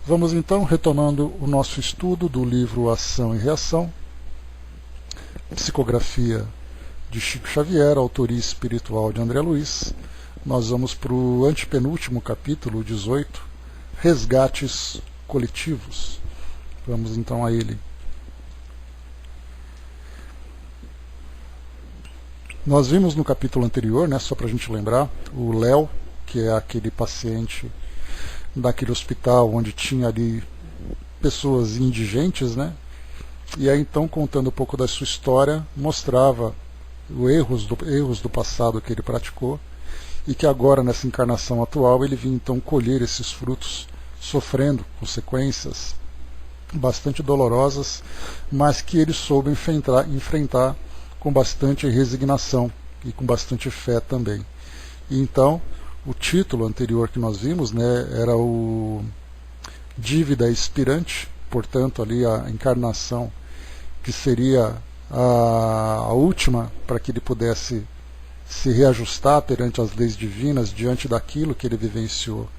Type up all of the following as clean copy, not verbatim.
Vamos então retomando o nosso estudo do livro Ação e Reação, psicografia de Chico Xavier, autoria espiritual de André Luiz. Nós vamos para o antepenúltimo capítulo, 18, Resgates Coletivos. Vamos então a ele. Nós vimos no capítulo anterior, só para a gente lembrar, o Léo, que é aquele paciente daquele hospital onde tinha ali pessoas indigentes, e aí então, contando um pouco da sua história, mostrava os erros do passado que ele praticou e que agora, nessa encarnação atual, ele vinha então colher esses frutos, sofrendo consequências bastante dolorosas, mas que ele soube enfrentar com bastante resignação e com bastante fé também. E então, o título anterior que nós vimos, era o Dívida Expirante, portanto ali a encarnação que seria a última para que ele pudesse se reajustar perante as leis divinas, diante daquilo que ele vivenciou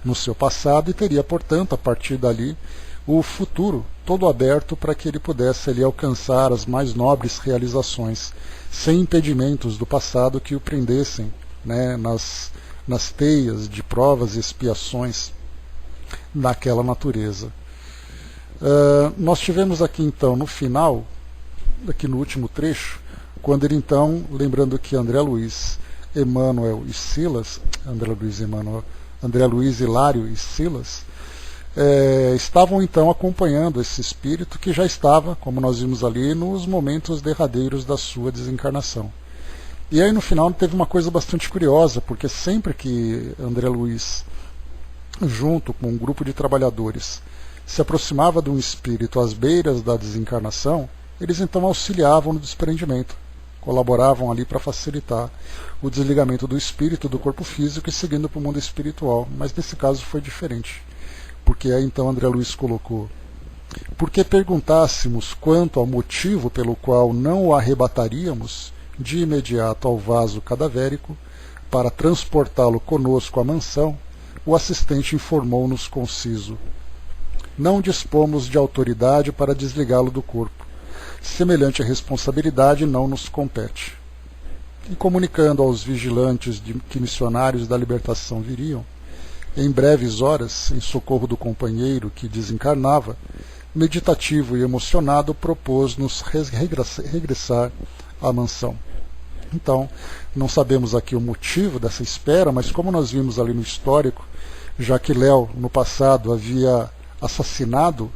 no seu passado, e teria, portanto, a partir dali, o futuro todo aberto para que ele pudesse ali alcançar as mais nobres realizações, sem impedimentos do passado que o prendessem nas teias de provas e expiações daquela natureza. Nós tivemos aqui então no final, aqui no último trecho, quando ele então, lembrando que André Luiz, Emmanuel e Silas, André Luiz, Hilário e Silas, estavam então acompanhando esse espírito que já estava, como nós vimos ali, nos momentos derradeiros da sua desencarnação. E aí no final teve uma coisa bastante curiosa, porque sempre que André Luiz, junto com um grupo de trabalhadores, se aproximava de um espírito às beiras da desencarnação, eles então auxiliavam no desprendimento, colaboravam ali para facilitar o desligamento do espírito do corpo físico e seguindo para o mundo espiritual. Mas nesse caso foi diferente, porque aí então André Luiz colocou: porque perguntássemos quanto ao motivo pelo qual não o arrebataríamos de imediato ao vaso cadavérico para transportá-lo conosco à mansão, o assistente informou-nos conciso: não dispomos de autoridade para desligá-lo do corpo. Semelhante responsabilidade não nos compete. E comunicando aos vigilantes de que missionários da libertação viriam, em breves horas, em socorro do companheiro que desencarnava, meditativo e emocionado, propôs-nos regressar à mansão. Então, não sabemos aqui o motivo dessa espera, mas como nós vimos ali no histórico, já que Léo, no passado, havia assassinado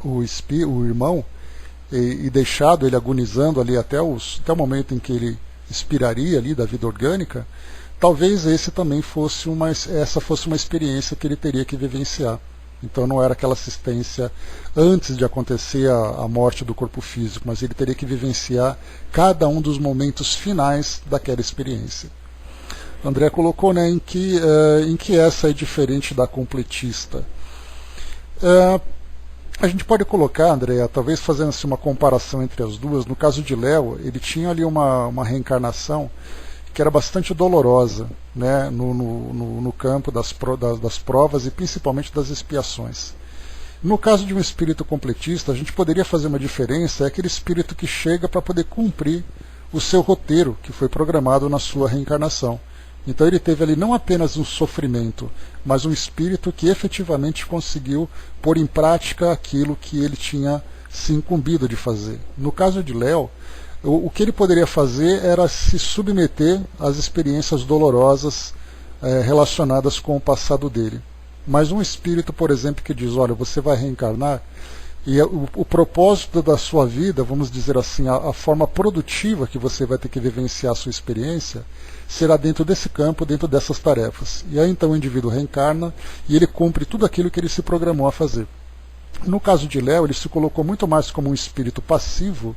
o irmão e deixado ele agonizando ali até o momento em que ele expiraria ali da vida orgânica, talvez essa fosse uma experiência que ele teria que vivenciar. Então não era aquela assistência antes de acontecer a morte do corpo físico, mas ele teria que vivenciar cada um dos momentos finais daquela experiência. André colocou em que essa é diferente da completista. A gente pode colocar, André, talvez fazendo uma comparação entre as duas. No caso de Léo, ele tinha ali uma reencarnação que era bastante dolorosa, no campo das provas e principalmente das expiações. No caso de um espírito completista, a gente poderia fazer uma diferença, é aquele espírito que chega para poder cumprir o seu roteiro que foi programado na sua reencarnação. Então ele teve ali não apenas um sofrimento, mas um espírito que efetivamente conseguiu pôr em prática aquilo que ele tinha se incumbido de fazer. No caso de Léo, o que ele poderia fazer era se submeter às experiências dolorosas relacionadas com o passado dele. Mas um espírito, por exemplo, que diz: olha, você vai reencarnar, e o propósito da sua vida, vamos dizer assim, a forma produtiva que você vai ter que vivenciar a sua experiência, será dentro desse campo, dentro dessas tarefas. E aí então o indivíduo reencarna e ele cumpre tudo aquilo que ele se programou a fazer. No caso de Léo, ele se colocou muito mais como um espírito passivo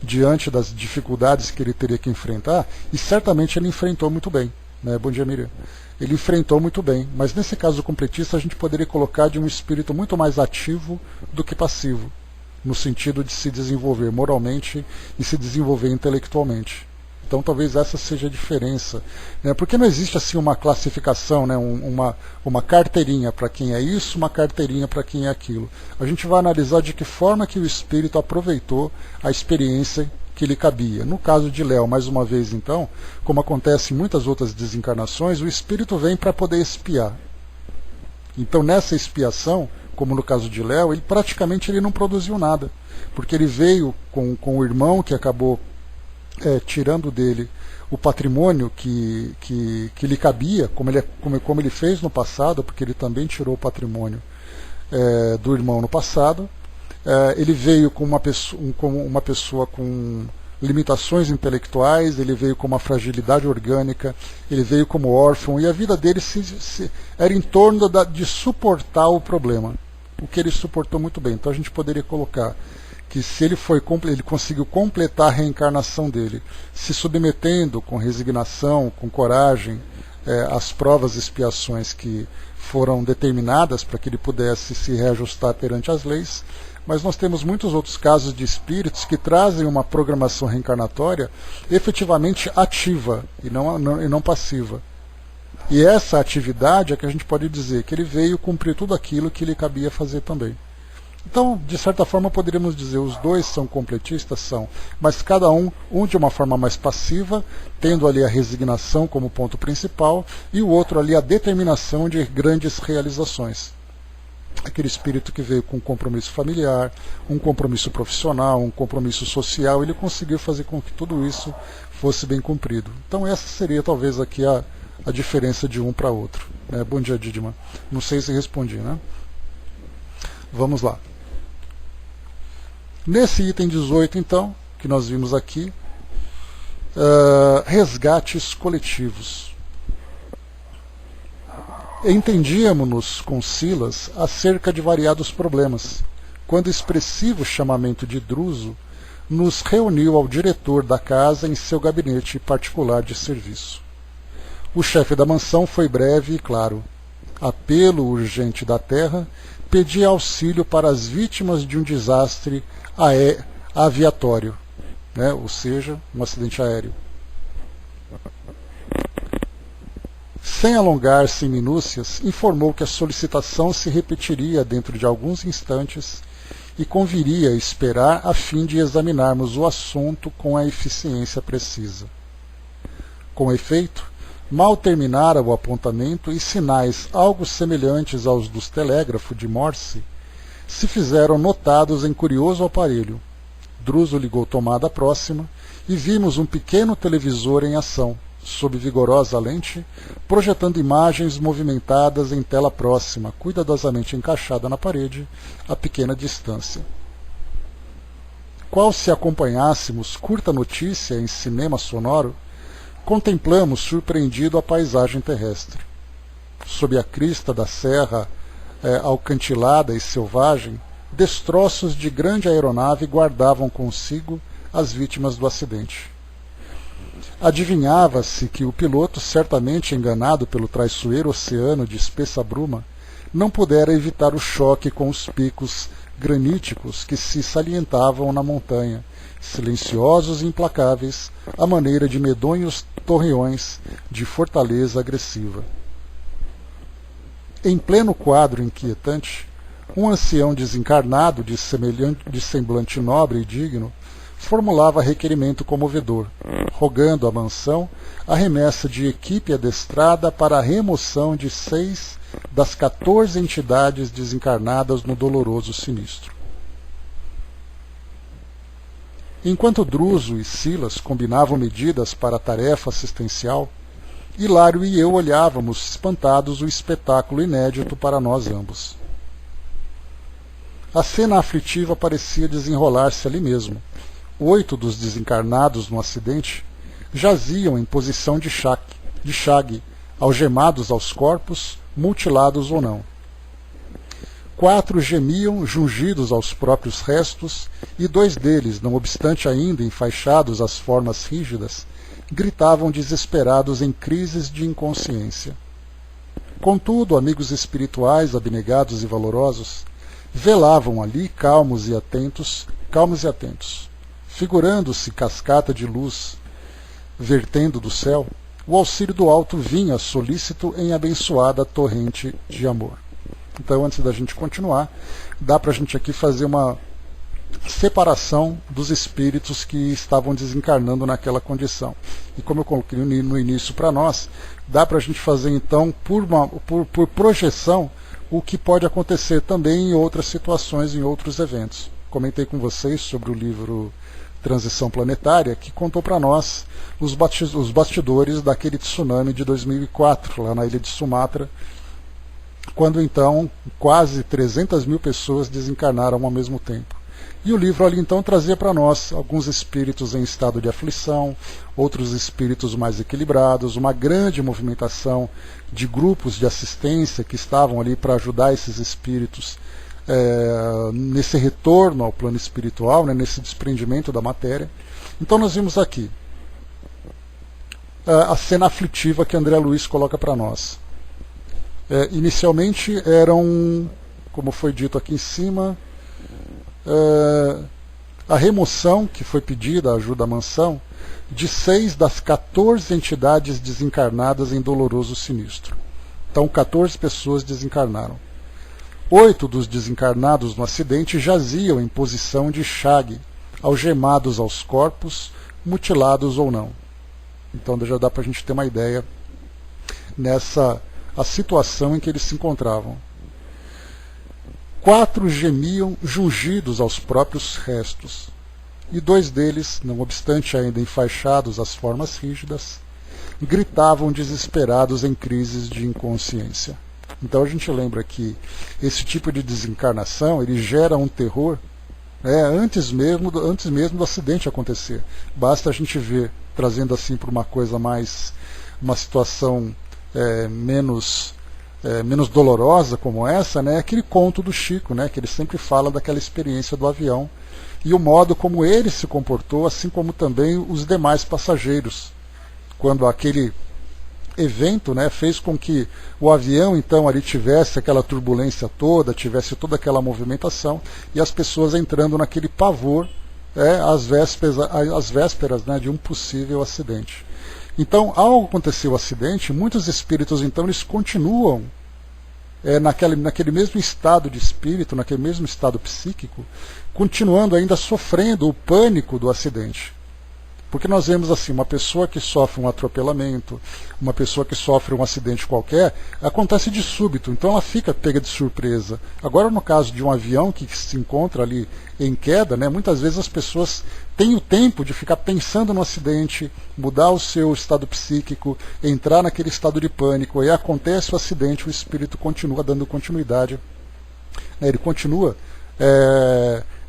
diante das dificuldades que ele teria que enfrentar, e certamente ele enfrentou muito bem. Bom dia, Miriam. Ele enfrentou muito bem, mas nesse caso completista a gente poderia colocar de um espírito muito mais ativo do que passivo, no sentido de se desenvolver moralmente e se desenvolver intelectualmente. Então talvez essa seja a diferença, né? Porque não existe assim uma classificação, né? uma carteirinha para quem é isso, uma carteirinha para quem é aquilo. A gente vai analisar de que forma que o espírito aproveitou a experiência que lhe cabia. No caso de Léo, mais uma vez então, como acontece em muitas outras desencarnações, o espírito vem para poder expiar. Então nessa expiação, como no caso de Léo, ele praticamente não produziu nada, porque ele veio com o irmão que acabou tirando dele o patrimônio que lhe cabia, como ele fez no passado, porque ele também tirou o patrimônio do irmão no passado. Ele veio com uma pessoa com limitações intelectuais, ele veio com uma fragilidade orgânica, ele veio como órfão, e a vida dele era em torno de suportar o problema, o que ele suportou muito bem. Então a gente poderia colocar que se ele conseguiu completar a reencarnação dele, se submetendo com resignação, com coragem, às provas e expiações que foram determinadas para que ele pudesse se reajustar perante as leis. Mas nós temos muitos outros casos de espíritos que trazem uma programação reencarnatória efetivamente ativa e não passiva. E essa atividade é que a gente pode dizer que ele veio cumprir tudo aquilo que lhe cabia fazer também. Então, de certa forma, poderíamos dizer os dois são completistas, são, mas cada um de uma forma mais passiva, tendo ali a resignação como ponto principal, e o outro ali a determinação de grandes realizações. Aquele espírito que veio com um compromisso familiar, um compromisso profissional, um compromisso social, ele conseguiu fazer com que tudo isso fosse bem cumprido. Então essa seria talvez aqui a diferença de um para outro. Bom dia, Didima. Não sei se respondi, né? Vamos lá. Nesse item 18, então, que nós vimos aqui, resgates coletivos. Entendíamos-nos com Silas acerca de variados problemas, quando o expressivo chamamento de Druso nos reuniu ao diretor da casa em seu gabinete particular de serviço. O chefe da mansão foi breve e claro. Apelo urgente da terra, pedia auxílio para as vítimas de um desastre aviatório, ou seja, um acidente aéreo. Sem alongar-se em minúcias, informou que a solicitação se repetiria dentro de alguns instantes e conviria esperar a fim de examinarmos o assunto com a eficiência precisa. Com efeito, mal terminara o apontamento e sinais algo semelhantes aos dos telégrafos de Morse se fizeram notados em curioso aparelho. Druso ligou tomada próxima e vimos um pequeno televisor em ação, sob vigorosa lente, projetando imagens movimentadas em tela próxima, cuidadosamente encaixada na parede, a pequena distância. Qual se acompanhássemos curta notícia em cinema sonoro, contemplamos surpreendido a paisagem terrestre. Sob a crista da serra alcantilada e selvagem, destroços de grande aeronave guardavam consigo as vítimas do acidente. Adivinhava-se que o piloto, certamente enganado pelo traiçoeiro oceano de espessa bruma, não pudera evitar o choque com os picos graníticos que se salientavam na montanha, silenciosos e implacáveis, à maneira de medonhos torreões de fortaleza agressiva. Em pleno quadro inquietante, um ancião desencarnado de semblante nobre e digno formulava requerimento comovedor, rogando à mansão a remessa de equipe adestrada para a remoção de 6 das 14 entidades desencarnadas no doloroso sinistro. Enquanto Druso e Silas combinavam medidas para a tarefa assistencial, Hilário e eu olhávamos espantados o espetáculo inédito para nós ambos. A cena aflitiva parecia desenrolar-se ali mesmo. 8 dos desencarnados no acidente jaziam em posição de chague, algemados aos corpos, mutilados ou não. 4 gemiam, jungidos aos próprios restos, e 2 deles, não obstante ainda enfaixados às formas rígidas, gritavam desesperados em crises de inconsciência. Contudo, amigos espirituais abnegados e valorosos velavam ali calmos e atentos, figurando-se cascata de luz, vertendo do céu, o auxílio do alto vinha solícito em abençoada torrente de amor. Então, antes da gente continuar, dá para a gente aqui fazer uma separação dos espíritos que estavam desencarnando naquela condição. E como eu coloquei no início para nós, dá para a gente fazer então, por projeção, o que pode acontecer também em outras situações, em outros eventos. Comentei com vocês sobre o livro Transição Planetária, que contou para nós os bastidores daquele tsunami de 2004, lá na ilha de Sumatra, quando então quase 300 mil pessoas desencarnaram ao mesmo tempo. E o livro ali então trazia para nós alguns espíritos em estado de aflição, outros espíritos mais equilibrados, uma grande movimentação de grupos de assistência que estavam ali para ajudar esses espíritos nesse retorno ao plano espiritual, né, nesse desprendimento da matéria. Então nós vimos aqui a cena aflitiva que André Luiz coloca para nós. Inicialmente eram, como foi dito aqui em cima, a remoção que foi pedida, a ajuda à mansão, de 6 das 14 entidades desencarnadas em doloroso sinistro. Então 14 pessoas desencarnaram. 8 dos desencarnados no acidente jaziam em posição de chague, algemados aos corpos, mutilados ou não. Então já dá para a gente ter uma ideia nessa a situação em que eles se encontravam. 4 gemiam jungidos aos próprios restos, e 2 deles, não obstante ainda enfaixados às formas rígidas, gritavam desesperados em crises de inconsciência. Então a gente lembra que esse tipo de desencarnação ele gera um terror antes mesmo do acidente acontecer. Basta a gente ver, trazendo assim para uma coisa mais, uma situação menos dolorosa como essa, né, aquele conto do Chico, né, que ele sempre fala daquela experiência do avião e o modo como ele se comportou, assim como também os demais passageiros, quando aquele evento, né, fez com que o avião então ali tivesse aquela turbulência toda, tivesse toda aquela movimentação e as pessoas entrando naquele pavor às vésperas, né, de um possível acidente. Então, ao acontecer o acidente, muitos espíritos então eles continuam naquele mesmo estado de espírito, naquele mesmo estado psíquico, continuando ainda sofrendo o pânico do acidente. Porque nós vemos assim, uma pessoa que sofre um atropelamento, uma pessoa que sofre um acidente qualquer, acontece de súbito, então ela fica pega de surpresa. Agora, no caso de um avião que se encontra ali em queda, né, muitas vezes as pessoas têm o tempo de ficar pensando no acidente, mudar o seu estado psíquico, entrar naquele estado de pânico, e acontece o acidente, o espírito continua dando continuidade, né, ele continua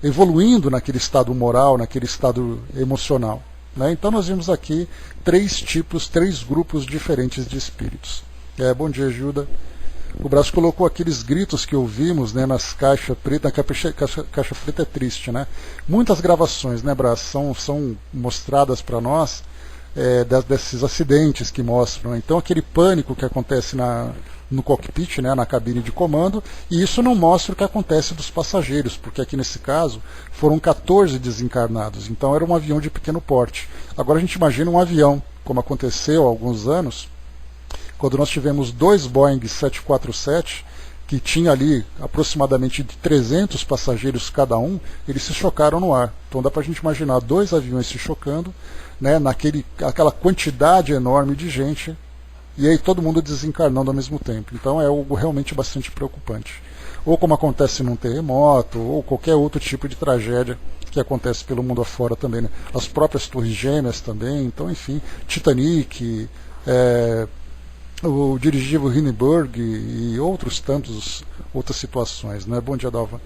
evoluindo naquele estado moral, naquele estado emocional. Então nós vimos aqui 3 grupos diferentes de espíritos. Bom dia, Gilda. O Braço colocou aqueles gritos que ouvimos, né, nas caixas pretas. Na caixa preta é triste, né? Muitas gravações, né, Braço, são mostradas para nós desses acidentes que mostram. Então aquele pânico que acontece no cockpit, né, na cabine de comando, e isso não mostra o que acontece dos passageiros, porque aqui nesse caso foram 14 desencarnados, então era um avião de pequeno porte. Agora a gente imagina um avião, como aconteceu há alguns anos, quando nós tivemos 2 Boeing 747, que tinha ali aproximadamente de 300 passageiros cada um, eles se chocaram no ar. Então dá para a gente imaginar 2 aviões se chocando, né, aquela quantidade enorme de gente, e aí todo mundo desencarnando ao mesmo tempo. Então é algo realmente bastante preocupante. Ou como acontece num terremoto, ou qualquer outro tipo de tragédia que acontece pelo mundo afora também, né? As próprias Torres Gêmeas também, então enfim, Titanic, o dirigível Hindenburg e outras situações, né? Bom dia, Dalva.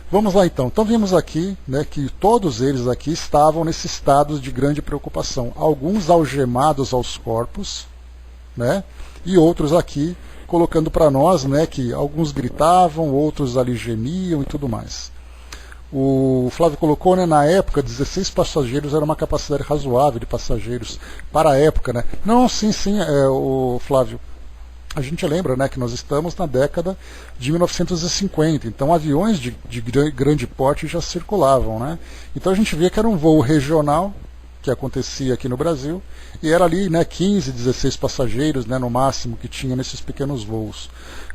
Vamos lá então. Então vimos aqui, né, que todos eles aqui estavam nesse estado de grande preocupação. Alguns algemados aos corpos, né, e outros aqui colocando para nós, né, que alguns gritavam, outros ali gemiam e tudo mais. O Flávio colocou, né, na época 16 passageiros era uma capacidade razoável de passageiros para a época, né? Não, sim, o Flávio. A gente lembra, né, que nós estamos na década de 1950, então aviões de grande porte já circulavam, né? Então a gente via que era um voo regional que acontecia aqui no Brasil, e era ali, né, 15, 16 passageiros, né, no máximo que tinha nesses pequenos voos.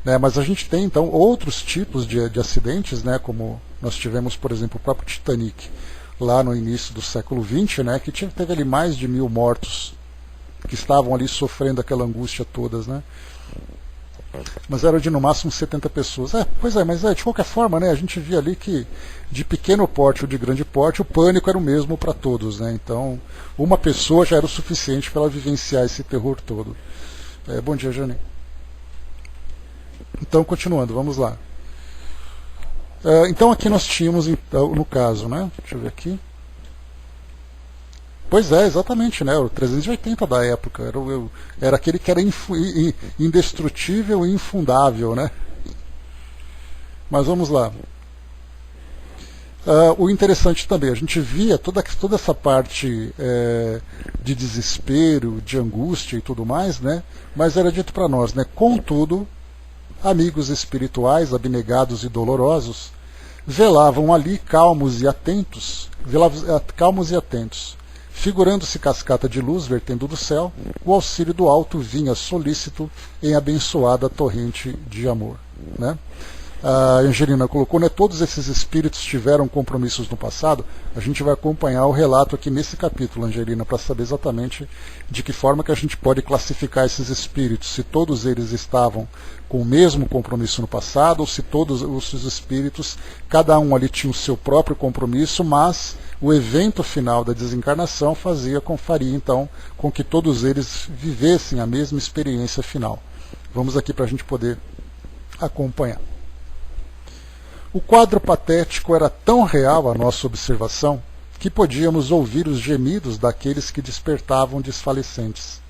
Né, mas a gente tem então outros tipos de acidentes, né, como nós tivemos, por exemplo, o próprio Titanic, lá no início do século XX, né, que teve ali mais de 1000 mortos que estavam ali sofrendo aquela angústia todas, né? Mas era de no máximo 70 pessoas. Pois é, mas de qualquer forma, né, a gente via ali que de pequeno porte ou de grande porte, o pânico era o mesmo para todos, né? Então, uma pessoa já era o suficiente para ela vivenciar esse terror todo. Bom dia, Jane. Então, continuando, vamos lá. Então, aqui nós tínhamos, então, no caso, né? Deixa eu ver aqui. Pois é, exatamente, né? O 380 da época. Era aquele que era indestrutível e infundável, né? Mas vamos lá. O interessante também, a gente via toda essa parte de desespero, de angústia e tudo mais, né? Mas era dito para nós, né? Contudo, amigos espirituais, abnegados e dolorosos, velavam ali calmos e atentos, figurando-se cascata de luz vertendo do céu, o auxílio do alto vinha solícito em abençoada torrente de amor. Né? A Angelina colocou, né, todos esses espíritos tiveram compromissos no passado. A gente vai acompanhar o relato aqui nesse capítulo, Angelina, para saber exatamente de que forma que a gente pode classificar esses espíritos, se todos eles estavam com o mesmo compromisso no passado, ou se todos os espíritos, cada um ali tinha o seu próprio compromisso, mas o evento final da desencarnação faria então com que todos eles vivessem a mesma experiência final. Vamos aqui para a gente poder acompanhar. O quadro patético era tão real à nossa observação que podíamos ouvir os gemidos daqueles que despertavam desfalecentes,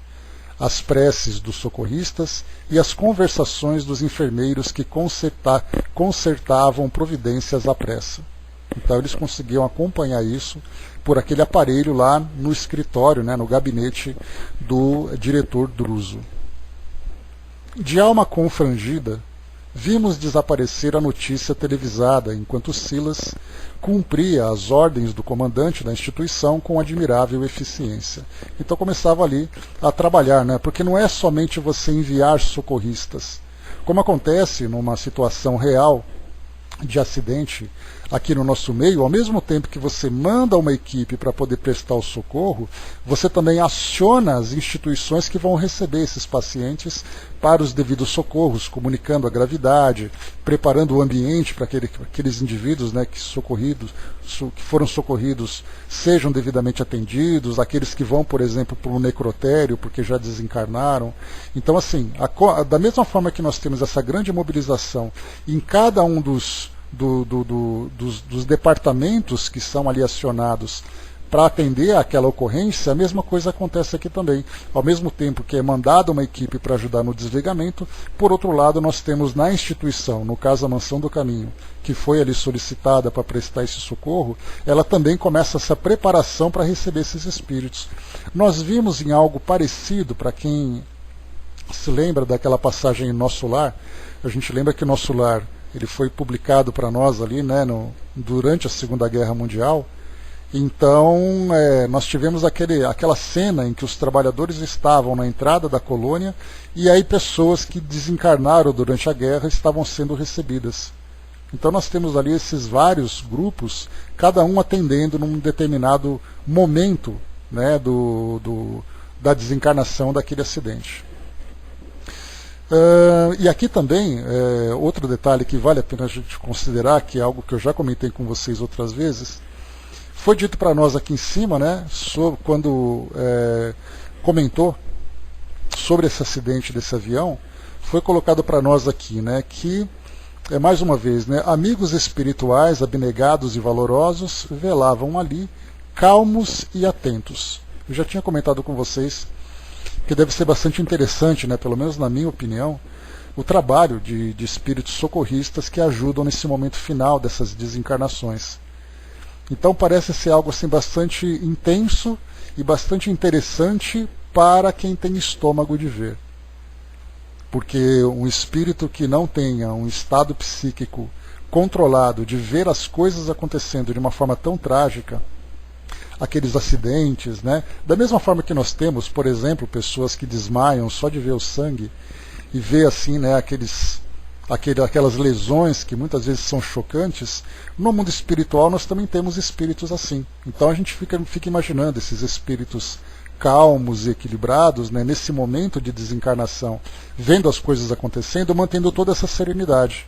as preces dos socorristas e as conversações dos enfermeiros que consertavam providências à pressa. Então eles conseguiam acompanhar isso por aquele aparelho lá no escritório, né, no gabinete do diretor Druso. De alma confrangida, vimos desaparecer a notícia televisada, enquanto Silas cumpria as ordens do comandante da instituição com admirável eficiência. Então começava ali a trabalhar, né? Porque não é somente você enviar socorristas. Como acontece numa situação real de acidente aqui no nosso meio, ao mesmo tempo que você manda uma equipe para poder prestar o socorro, você também aciona as instituições que vão receber esses pacientes para os devidos socorros, comunicando a gravidade, preparando o ambiente para aqueles indivíduos, né, que foram socorridos sejam devidamente atendidos, aqueles que vão, por exemplo, para um necrotério porque já desencarnaram. Então, assim, da mesma forma que nós temos essa grande mobilização em cada um dos departamentos que são ali acionados para atender àquela ocorrência, a mesma coisa acontece aqui também. Ao mesmo tempo que é mandada uma equipe para ajudar no desligamento, por outro lado nós temos na instituição, no caso a Mansão do Caminho, que foi ali solicitada para prestar esse socorro, ela também começa essa preparação para receber esses espíritos. Nós vimos em algo parecido, para quem se lembra daquela passagem em Nosso Lar, a gente lembra que Nosso Lar ele foi publicado para nós ali, né, durante a Segunda Guerra Mundial. Então nós tivemos aquela cena em que os trabalhadores estavam na entrada da colônia e aí pessoas que desencarnaram durante a guerra estavam sendo recebidas. Então nós temos ali esses vários grupos, cada um atendendo num determinado momento, né, da desencarnação daquele acidente. E aqui também, outro detalhe que vale a pena a gente considerar, que é algo que eu já comentei com vocês outras vezes, foi dito para nós aqui em cima, né, quando comentou sobre esse acidente desse avião, foi colocado para nós aqui, né, que, mais uma vez, né, amigos espirituais, abnegados e valorosos, velavam ali, calmos e atentos. Eu já tinha comentado com vocês que deve ser bastante interessante, né, pelo menos na minha opinião, o trabalho de espíritos socorristas que ajudam nesse momento final dessas desencarnações. Então parece ser algo assim bastante intenso e bastante interessante para quem tem estômago de ver. Porque um espírito que não tenha um estado psíquico controlado de ver as coisas acontecendo de uma forma tão trágica, aqueles acidentes, né? Da mesma forma que nós temos, por exemplo, pessoas que desmaiam só de ver o sangue e ver assim, né, aquelas lesões que muitas vezes são chocantes. No mundo espiritual nós também temos espíritos assim. Então a gente fica imaginando esses espíritos calmos e equilibrados, né, nesse momento de desencarnação, vendo as coisas acontecendo, mantendo toda essa serenidade.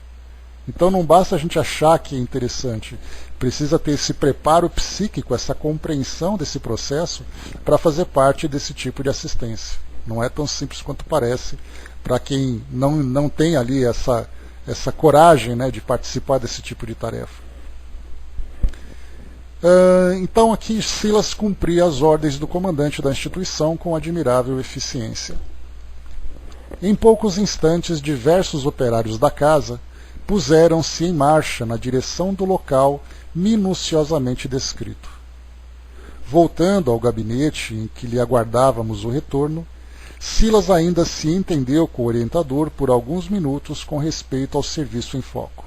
Então não basta a gente achar que é interessante, precisa ter esse preparo psíquico, essa compreensão desse processo para fazer parte desse tipo de assistência. Não é tão simples quanto parece para quem não tem ali essa coragem, né, de participar desse tipo de tarefa. Então aqui Silas cumpria as ordens do comandante da instituição com admirável eficiência. Em poucos instantes, diversos operários da casa puseram-se em marcha na direção do local minuciosamente descrito. Voltando ao gabinete em que lhe aguardávamos o retorno, Silas ainda se entendeu com o orientador por alguns minutos com respeito ao serviço em foco.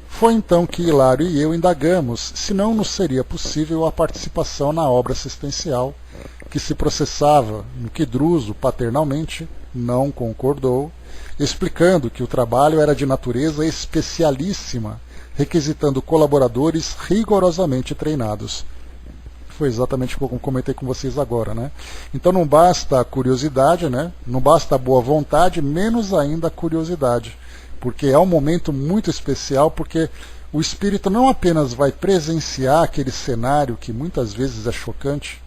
Foi então que Hilário e eu indagamos se não nos seria possível a participação na obra assistencial, que se processava no que Druso, paternalmente, não concordou, explicando que o trabalho era de natureza especialíssima, requisitando colaboradores rigorosamente treinados. Foi exatamente como comentei com vocês agora, né? Então não basta a curiosidade, né? Não basta a boa vontade, menos ainda a curiosidade. Porque é um momento muito especial, porque o espírito não apenas vai presenciar aquele cenário que muitas vezes é chocante,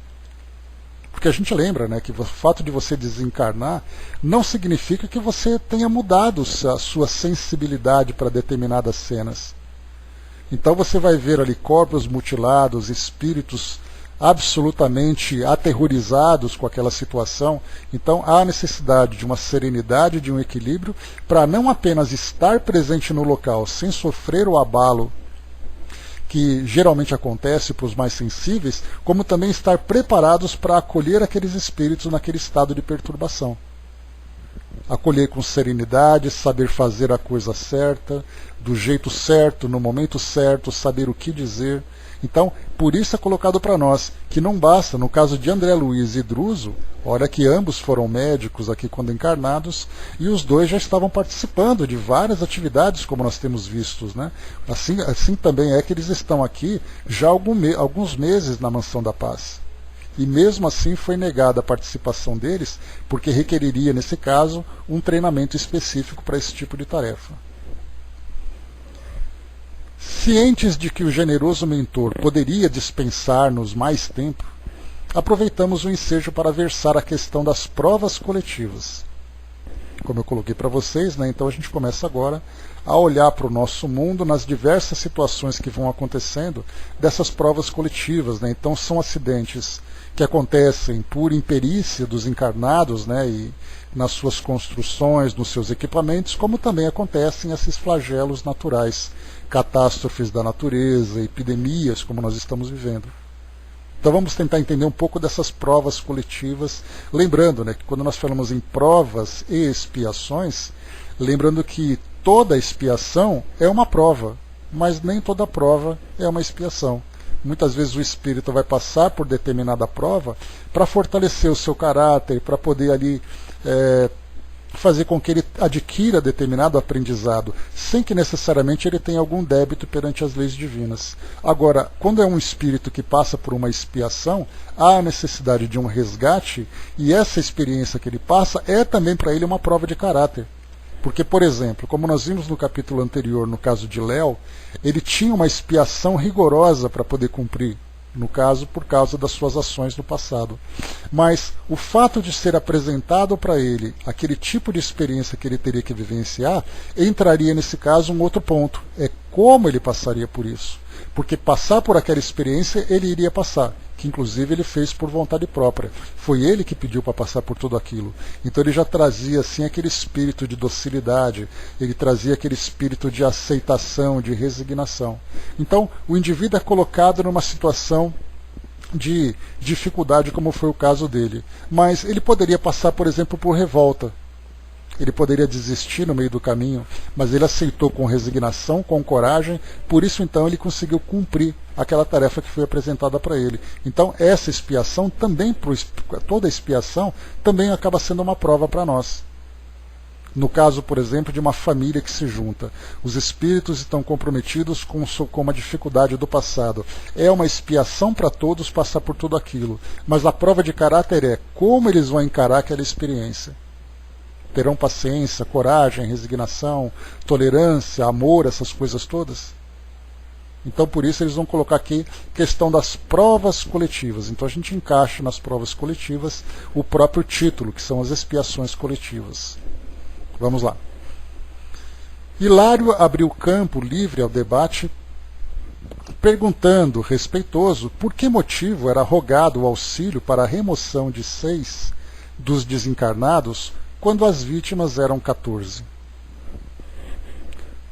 porque a gente lembra, né, que o fato de você desencarnar não significa que você tenha mudado a sua sensibilidade para determinadas cenas. Então você vai ver ali corpos mutilados, espíritos absolutamente aterrorizados com aquela situação. Então há necessidade de uma serenidade, de um equilíbrio, para não apenas estar presente no local sem sofrer o abalo que geralmente acontece para os mais sensíveis, como também estar preparados para acolher aqueles espíritos naquele estado de perturbação. Acolher com serenidade, saber fazer a coisa certa, do jeito certo, no momento certo, saber o que dizer. Então, por isso é colocado para nós que não basta, no caso de André Luiz e Druso, olha que ambos foram médicos aqui quando encarnados, e os dois já estavam participando de várias atividades, como nós temos vistos, né? Assim também é que eles estão aqui já há alguns meses na Mansão da Paz. E mesmo assim foi negada a participação deles, porque requeriria, nesse caso, um treinamento específico para esse tipo de tarefa. Cientes de que o generoso mentor poderia dispensar-nos mais tempo, aproveitamos o ensejo para versar a questão das provas coletivas. Como eu coloquei para vocês, né, então a gente começa agora a olhar para o nosso mundo nas diversas situações que vão acontecendo dessas provas coletivas, né? Então são acidentes que acontecem por imperícia dos encarnados, né, e nas suas construções, nos seus equipamentos, como também acontecem esses flagelos naturais, catástrofes da natureza, epidemias, como nós estamos vivendo. Então vamos tentar entender um pouco dessas provas coletivas, lembrando, né, que quando nós falamos em provas e expiações, lembrando que toda expiação é uma prova, mas nem toda prova é uma expiação. Muitas vezes o espírito vai passar por determinada prova para fortalecer o seu caráter, para poder ali fazer com que ele adquira determinado aprendizado, sem que necessariamente ele tenha algum débito perante as leis divinas. Agora, quando é um espírito que passa por uma expiação, há a necessidade de um resgate, e essa experiência que ele passa é também para ele uma prova de caráter. Porque, por exemplo, como nós vimos no capítulo anterior, no caso de Léo, ele tinha uma expiação rigorosa para poder cumprir, no caso, por causa das suas ações no passado. Mas o fato de ser apresentado para ele aquele tipo de experiência que ele teria que vivenciar, entraria nesse caso um outro ponto, é como ele passaria por isso. Porque passar por aquela experiência ele iria passar, que inclusive ele fez por vontade própria. Foi ele que pediu para passar por tudo aquilo. Então ele já trazia assim aquele espírito de docilidade, ele trazia aquele espírito de aceitação, de resignação. Então o indivíduo é colocado numa situação de dificuldade, como foi o caso dele. Mas ele poderia passar, por exemplo, por revolta. ele poderia desistir no meio do caminho, mas ele aceitou com resignação, com coragem, por isso então ele conseguiu cumprir aquela tarefa que foi apresentada para ele. Então essa expiação também, toda expiação, também acaba sendo uma prova para nós. No caso, por exemplo, de uma família que se junta, os espíritos estão comprometidos com uma dificuldade do passado. É uma expiação para todos passar por tudo aquilo, mas a prova de caráter é como eles vão encarar aquela experiência. Terão paciência, coragem, resignação, tolerância, amor, essas coisas todas? Então, por isso, eles vão colocar aqui questão das provas coletivas. Então, a gente encaixa nas provas coletivas o próprio título, que são as expiações coletivas. Vamos lá. Hilário abriu campo livre ao debate, perguntando, respeitoso, por que motivo era rogado o auxílio para a remoção de 6 dos desencarnados, quando as vítimas eram 14.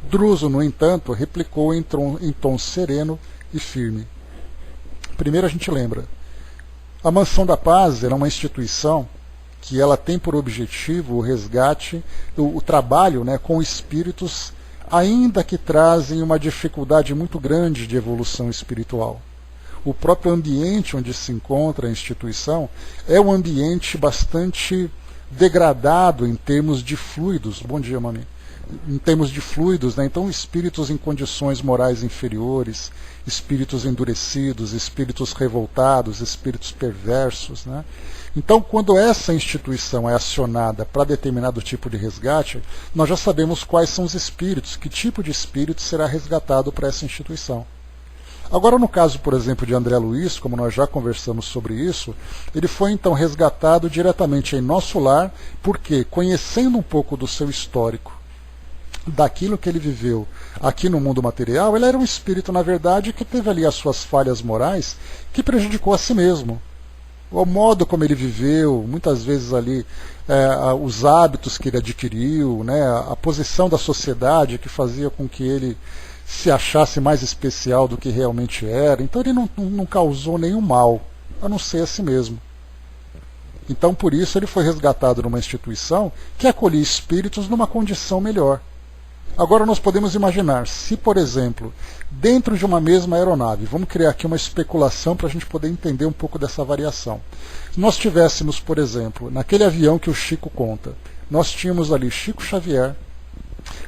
Druso, no entanto, replicou em tom sereno e firme. Primeiro a gente lembra, a Mansão da Paz era uma instituição que ela tem por objetivo o resgate, o trabalho, né, com espíritos, ainda que trazem uma dificuldade muito grande de evolução espiritual. O próprio ambiente onde se encontra a instituição é um ambiente bastante degradado em termos de fluidos. Bom dia, mami. Em termos de fluidos, né? Então espíritos em condições morais inferiores, espíritos endurecidos, espíritos revoltados, espíritos perversos, né? Então, quando essa instituição é acionada para determinado tipo de resgate, nós já sabemos quais são os espíritos, que tipo de espírito será resgatado para essa instituição. Agora, no caso, por exemplo, de André Luiz, como nós já conversamos sobre isso, ele foi então resgatado diretamente em nosso lar, porque, conhecendo um pouco do seu histórico, daquilo que ele viveu aqui no mundo material, ele era um espírito, na verdade, que teve ali as suas falhas morais, que prejudicou a si mesmo. O modo como ele viveu, muitas vezes ali, os hábitos que ele adquiriu, né, a posição da sociedade que fazia com que ele se achasse mais especial do que realmente era. Então ele não causou nenhum mal, a não ser a si mesmo. Então por isso ele foi resgatado numa instituição que acolhia espíritos numa condição melhor. Agora nós podemos imaginar, se por exemplo, dentro de uma mesma aeronave, vamos criar aqui uma especulação para a gente poder entender um pouco dessa variação. Se nós tivéssemos, por exemplo, naquele avião que o Chico conta, nós tínhamos ali Chico Xavier,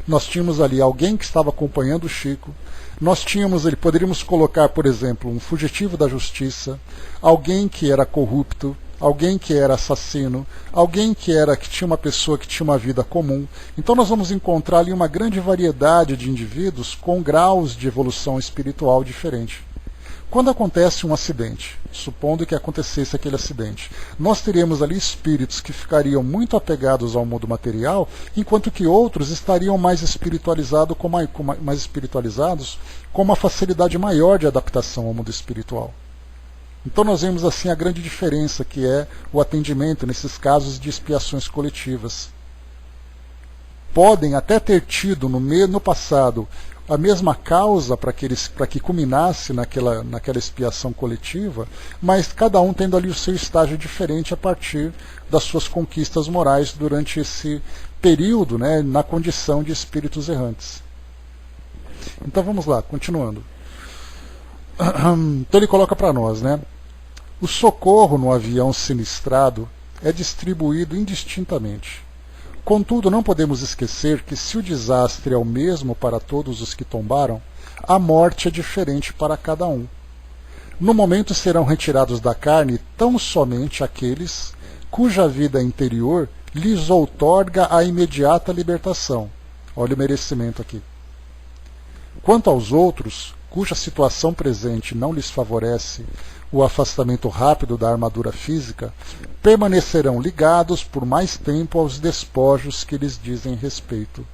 nós tínhamos ali alguém que estava acompanhando o Chico, nós tínhamos ali, poderíamos colocar, por exemplo, um fugitivo da justiça, alguém que era corrupto, alguém que era assassino, alguém que tinha uma pessoa que tinha uma vida comum. Então nós vamos encontrar ali uma grande variedade de indivíduos com graus de evolução espiritual diferente. Quando acontece um acidente, supondo que acontecesse aquele acidente, nós teríamos ali espíritos que ficariam muito apegados ao mundo material, enquanto que outros estariam mais espiritualizados, com uma facilidade maior de adaptação ao mundo espiritual. Então nós vemos assim a grande diferença que é o atendimento nesses casos de expiações coletivas. Podem até ter tido no passado a mesma causa para que culminasse naquela expiação coletiva, mas cada um tendo ali o seu estágio diferente a partir das suas conquistas morais durante esse período, né, na condição de espíritos errantes. Então vamos lá, continuando. Então ele coloca para nós, né? O socorro no avião sinistrado é distribuído indistintamente. Contudo, não podemos esquecer que se o desastre é o mesmo para todos os que tombaram, a morte é diferente para cada um. No momento serão retirados da carne tão somente aqueles cuja vida interior lhes outorga a imediata libertação. Olha o merecimento aqui. Quanto aos outros, cuja situação presente não lhes favorece o afastamento rápido da armadura física, permanecerão ligados por mais tempo aos despojos que lhes dizem respeito.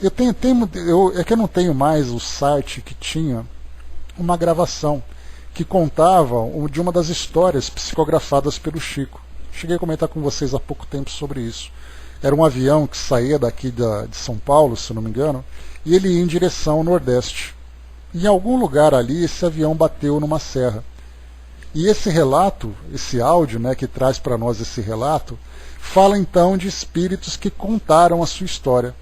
É que eu não tenho mais o site que tinha uma gravação que contava de uma das histórias psicografadas pelo Chico. Cheguei a comentar com vocês há pouco tempo sobre isso. Era um avião que saía daqui de São Paulo, se não me engano, e ele ia em direção ao Nordeste. Em algum lugar ali, esse avião bateu numa serra. E esse relato, esse áudio, né, que traz para nós esse relato, fala então de espíritos que contaram a sua história.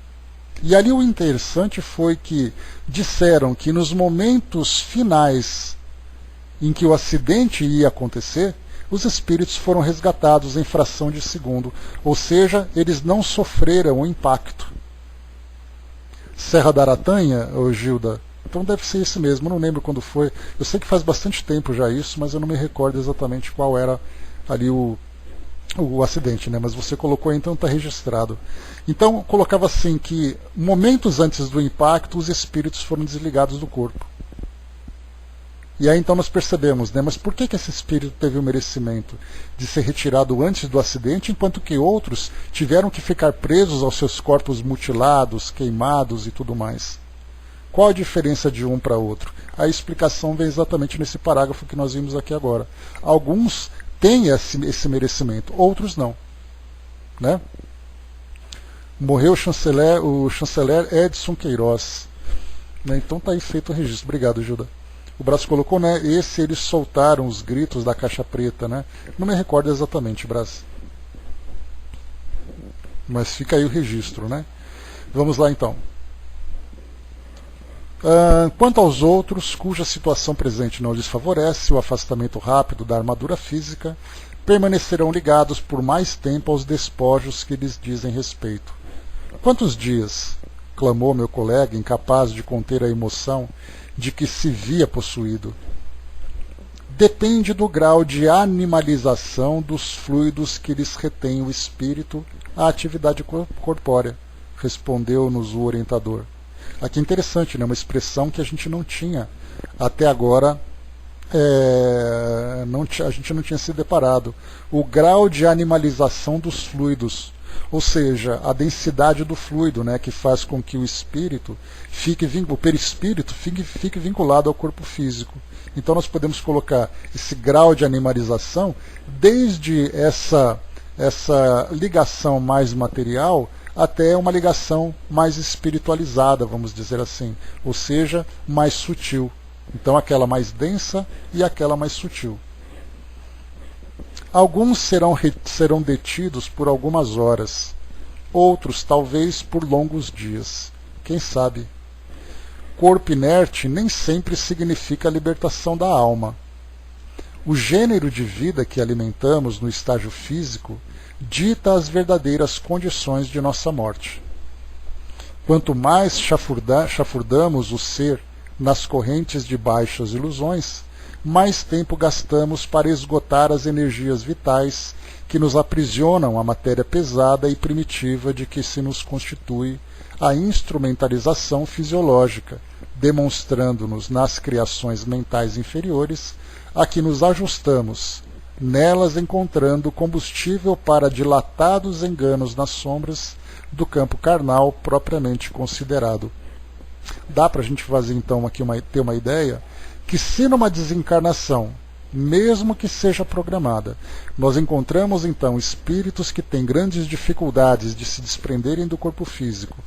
E ali o interessante foi que disseram que nos momentos finais em que o acidente ia acontecer, os espíritos foram resgatados em fração de segundo, ou seja, eles não sofreram o impacto. Serra da Aratanha, ô Gilda? Então deve ser isso mesmo, eu não lembro quando foi. Eu sei que faz bastante tempo já isso, mas eu não me recordo exatamente qual era ali o acidente, né? Mas você colocou, então está registrado. Então colocava assim que momentos antes do impacto os espíritos foram desligados do corpo. E aí então nós percebemos, né? Mas por que esse espírito teve o merecimento de ser retirado antes do acidente, enquanto que outros tiveram que ficar presos aos seus corpos mutilados, queimados e tudo mais? Qual a diferença de um para outro? A explicação vem exatamente nesse parágrafo que nós vimos aqui agora. Alguns têm esse merecimento, outros não. Né? Morreu o chanceler Edson Queiroz. Né? Então está aí feito o registro. Obrigado, Gilda. O Braço colocou, né? Esse eles soltaram os gritos da caixa preta, né? Não me recordo exatamente, Braço. Mas fica aí o registro, né? Vamos lá então. Quanto aos outros, cuja situação presente não lhes favorece o afastamento rápido da armadura física, permanecerão ligados por mais tempo aos despojos que lhes dizem respeito. Quantos dias? Clamou meu colega, incapaz de conter a emoção de que se via possuído. Depende do grau de animalização dos fluidos que lhes retém o espírito à atividade corpórea, respondeu-nos o orientador. Aqui é interessante, né? Uma expressão que a gente não tinha até agora, a gente não tinha se deparado. O grau de animalização dos fluidos, ou seja, a densidade do fluido, né? Que faz com que o espírito o perispírito fique vinculado ao corpo físico. Então nós podemos colocar esse grau de animalização desde essa ligação mais material até uma ligação mais espiritualizada, vamos dizer assim, ou seja, mais sutil. Então aquela mais densa e aquela mais sutil. Alguns serão detidos por algumas horas, outros talvez por longos dias. Quem sabe? Corpo inerte nem sempre significa a libertação da alma. O gênero de vida que alimentamos no estágio físico dita as verdadeiras condições de nossa morte. Quanto mais chafurdamos o ser nas correntes de baixas ilusões, mais tempo gastamos para esgotar as energias vitais que nos aprisionam à matéria pesada e primitiva de que se nos constitui a instrumentalização fisiológica, demonstrando-nos nas criações mentais inferiores a que nos ajustamos, nelas encontrando combustível para dilatados enganos nas sombras do campo carnal propriamente considerado. Dá para a gente fazer então aqui ter uma ideia que se numa desencarnação, mesmo que seja programada, nós encontramos então espíritos que têm grandes dificuldades de se desprenderem do corpo físico,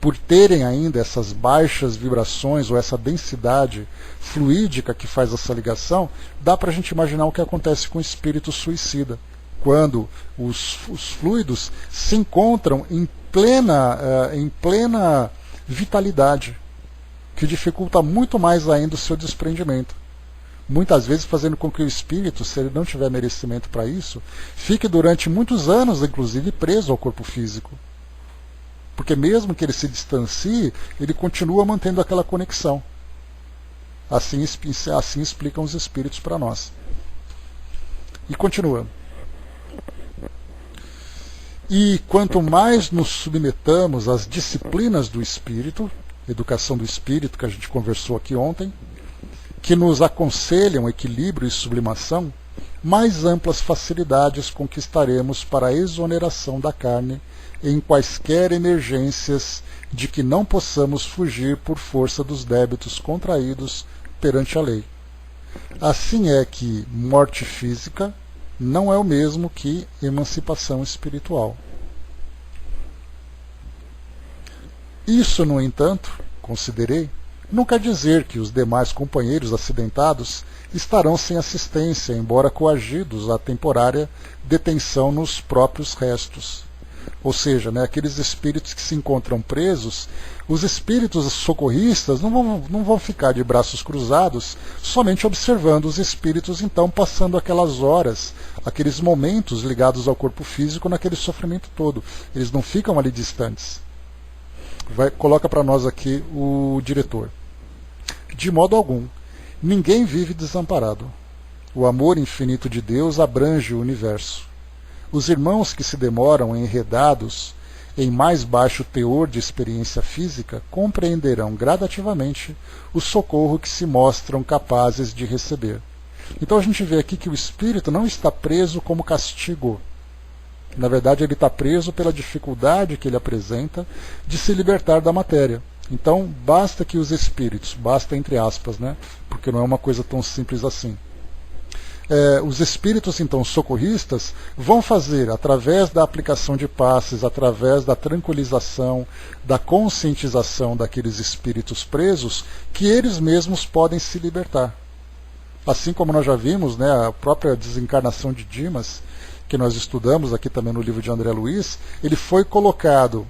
por terem ainda essas baixas vibrações ou essa densidade fluídica que faz essa ligação, dá para a gente imaginar o que acontece com o espírito suicida, quando os fluidos se encontram em plena vitalidade, que dificulta muito mais ainda o seu desprendimento. Muitas vezes fazendo com que o espírito, se ele não tiver merecimento para isso, fique durante muitos anos, inclusive, preso ao corpo físico. Porque mesmo que ele se distancie, ele continua mantendo aquela conexão. Assim explicam os espíritos para nós. E continua. E quanto mais nos submetamos às disciplinas do espírito, educação do espírito, que a gente conversou aqui ontem, que nos aconselham equilíbrio e sublimação, mais amplas facilidades conquistaremos para a exoneração da carne em quaisquer emergências de que não possamos fugir por força dos débitos contraídos perante a lei. Assim é que morte física não é o mesmo que emancipação espiritual. Isso, no entanto, considerei, não quer dizer que os demais companheiros acidentados estarão sem assistência, embora coagidos à temporária detenção nos próprios restos. Ou seja, né, aqueles espíritos que se encontram presos, os espíritos socorristas não vão ficar de braços cruzados somente observando os espíritos, então, passando aquelas horas, aqueles momentos ligados ao corpo físico naquele sofrimento todo. Eles não ficam ali distantes. Coloca para nós aqui o diretor. De modo algum, ninguém vive desamparado. O amor infinito de Deus abrange o universo. Os irmãos que se demoram enredados em mais baixo teor de experiência física compreenderão gradativamente o socorro que se mostram capazes de receber. Então a gente vê aqui que o espírito não está preso como castigo. Na verdade, ele está preso pela dificuldade que ele apresenta de se libertar da matéria. Então, basta que os espíritos, basta entre aspas, né? Porque não é uma coisa tão simples assim. Os espíritos, então, socorristas, vão fazer, através da aplicação de passes, através da tranquilização, da conscientização daqueles espíritos presos, que eles mesmos podem se libertar. Assim como nós já vimos, né, a própria desencarnação de Dimas, que nós estudamos aqui também no livro de André Luiz, ele foi colocado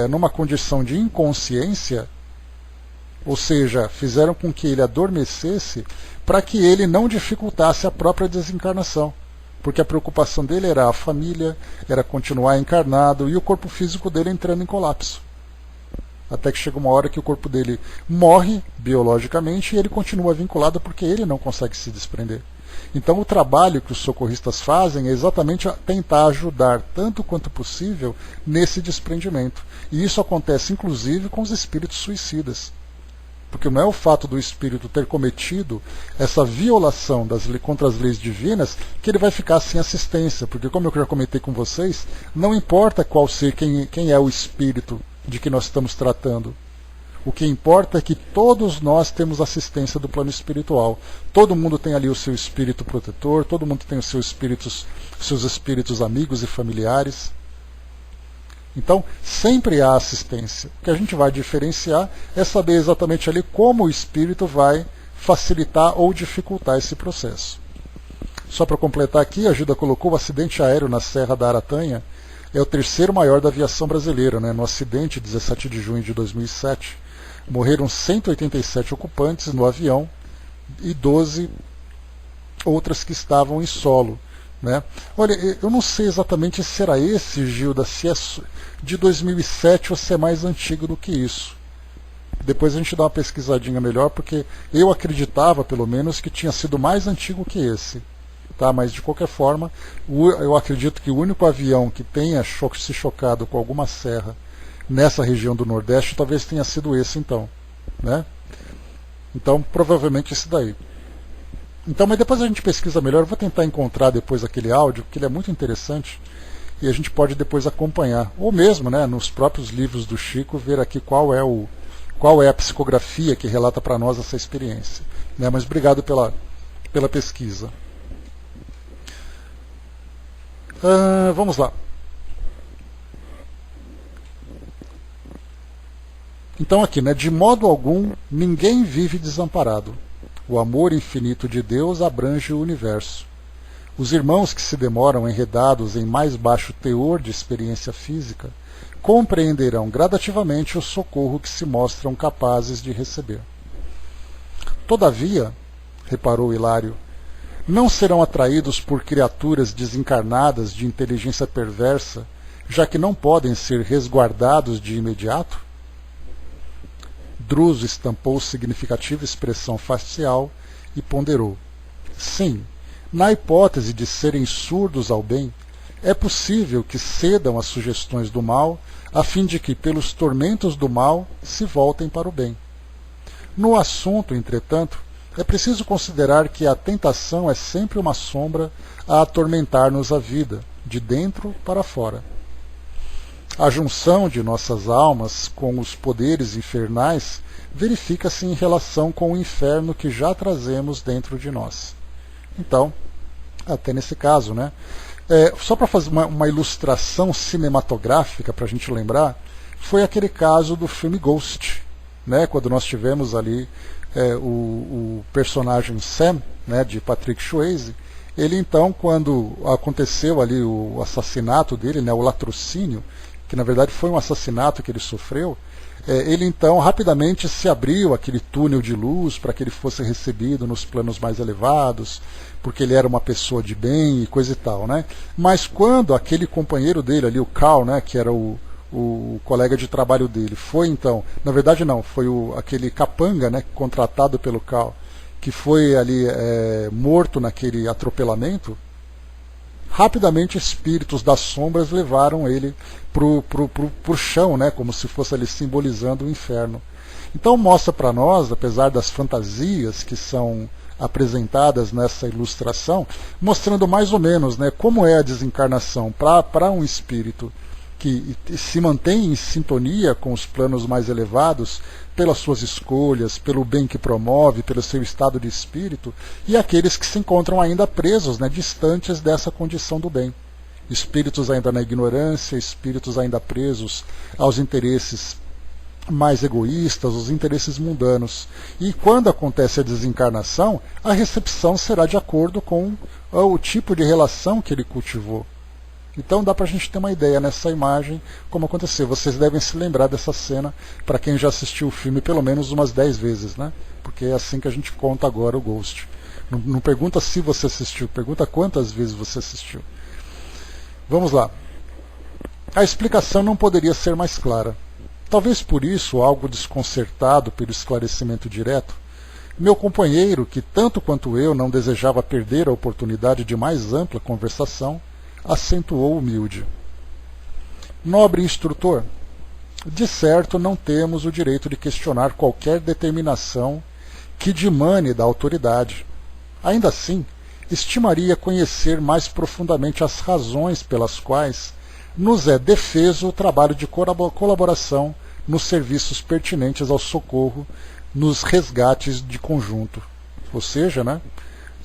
numa condição de inconsciência, ou seja, fizeram com que ele adormecesse para que ele não dificultasse a própria desencarnação, porque a preocupação dele era a família, era continuar encarnado e o corpo físico dele entrando em colapso. Até que chega uma hora que o corpo dele morre biologicamente e ele continua vinculado porque ele não consegue se desprender. Então o trabalho que os socorristas fazem é exatamente tentar ajudar tanto quanto possível nesse desprendimento. E isso acontece inclusive com os espíritos suicidas. Porque não é o fato do espírito ter cometido essa violação contra as leis divinas que ele vai ficar sem assistência. Porque, como eu já comentei com vocês, não importa quem é o espírito de que nós estamos tratando. O que importa é que todos nós temos assistência do plano espiritual. Todo mundo tem ali o seu espírito protetor, todo mundo tem os seus espíritos amigos e familiares. Então, sempre há assistência. O que a gente vai diferenciar é saber exatamente ali como o espírito vai facilitar ou dificultar esse processo. Só para completar aqui, a Gilda colocou o acidente aéreo na Serra da Aratanha, é o terceiro maior da aviação brasileira. Né? No acidente, 17 de junho de 2007, morreram 187 ocupantes no avião e 12 outras que estavam em solo. Né? Olha, eu não sei exatamente se era esse, Gilda, se é de 2007 ou se é mais antigo do que isso. Depois a gente dá uma pesquisadinha melhor, porque eu acreditava, pelo menos, que tinha sido mais antigo que esse. Tá? Mas, de qualquer forma, eu acredito que o único avião que tenha se chocado com alguma serra nessa região do Nordeste talvez tenha sido esse, então. Né? Então, provavelmente esse daí. Então, mas depois a gente pesquisa melhor. Eu vou tentar encontrar depois aquele áudio, porque ele é muito interessante e a gente pode depois acompanhar. Ou mesmo, né, nos próprios livros do Chico, ver aqui qual é a psicografia que relata para nós essa experiência. Né? Mas obrigado pela pesquisa. Vamos lá. Então aqui, né, de modo algum, ninguém vive desamparado. O amor infinito de Deus abrange o universo. Os irmãos que se demoram enredados em mais baixo teor de experiência física compreenderão gradativamente o socorro que se mostram capazes de receber. Todavia, reparou Hilário, não serão atraídos por criaturas desencarnadas de inteligência perversa, já que não podem ser resguardados de imediato? Druso estampou significativa expressão facial e ponderou. Sim, na hipótese de serem surdos ao bem, é possível que cedam às sugestões do mal, a fim de que, pelos tormentos do mal, se voltem para o bem. No assunto, entretanto, é preciso considerar que a tentação é sempre uma sombra a atormentar-nos a vida, de dentro para fora. A junção de nossas almas com os poderes infernais verifica-se em relação com o inferno que já trazemos dentro de nós. Então, até nesse caso, né? Só para fazer uma ilustração cinematográfica para a gente lembrar, foi aquele caso do filme Ghost, né, quando nós tivemos ali o personagem Sam, né, de Patrick Swayze, ele então, quando aconteceu ali o assassinato dele, né, o latrocínio, que na verdade foi um assassinato que ele sofreu, ele então rapidamente se abriu aquele túnel de luz para que ele fosse recebido nos planos mais elevados, porque ele era uma pessoa de bem e coisa e tal, né? Mas quando aquele companheiro dele ali, o Carl, né, que era o colega de trabalho dele, foi então, na verdade não, foi aquele capanga, né, contratado pelo Carl, que foi ali morto naquele atropelamento, rapidamente espíritos das sombras levaram ele pro chão, né, como se fosse ali simbolizando o inferno. Então mostra para nós, apesar das fantasias que são apresentadas nessa ilustração, mostrando mais ou menos, né, como é a desencarnação para um espírito que se mantém em sintonia com os planos mais elevados, pelas suas escolhas, pelo bem que promove, pelo seu estado de espírito, e aqueles que se encontram ainda presos, né, distantes dessa condição do bem. Espíritos ainda na ignorância, espíritos ainda presos aos interesses mais egoístas, os interesses mundanos. E quando acontece a desencarnação, a recepção será de acordo com o tipo de relação que ele cultivou. Então dá para a gente ter uma ideia nessa imagem como aconteceu. Vocês devem se lembrar dessa cena, para quem já assistiu o filme pelo menos umas 10 vezes, né? Porque é assim que a gente conta agora o Ghost. Não pergunta se você assistiu, pergunta quantas vezes você assistiu. Vamos lá. A explicação não poderia ser mais clara. Talvez por isso, algo desconcertado pelo esclarecimento direto, meu companheiro, que tanto quanto eu não desejava perder a oportunidade de mais ampla conversação, acentuou humilde. Nobre instrutor, de certo não temos o direito de questionar qualquer determinação que dimane da autoridade. Ainda assim, estimaria conhecer mais profundamente as razões pelas quais nos é defeso o trabalho de colaboração nos serviços pertinentes ao socorro nos resgates de conjunto. Ou seja, né,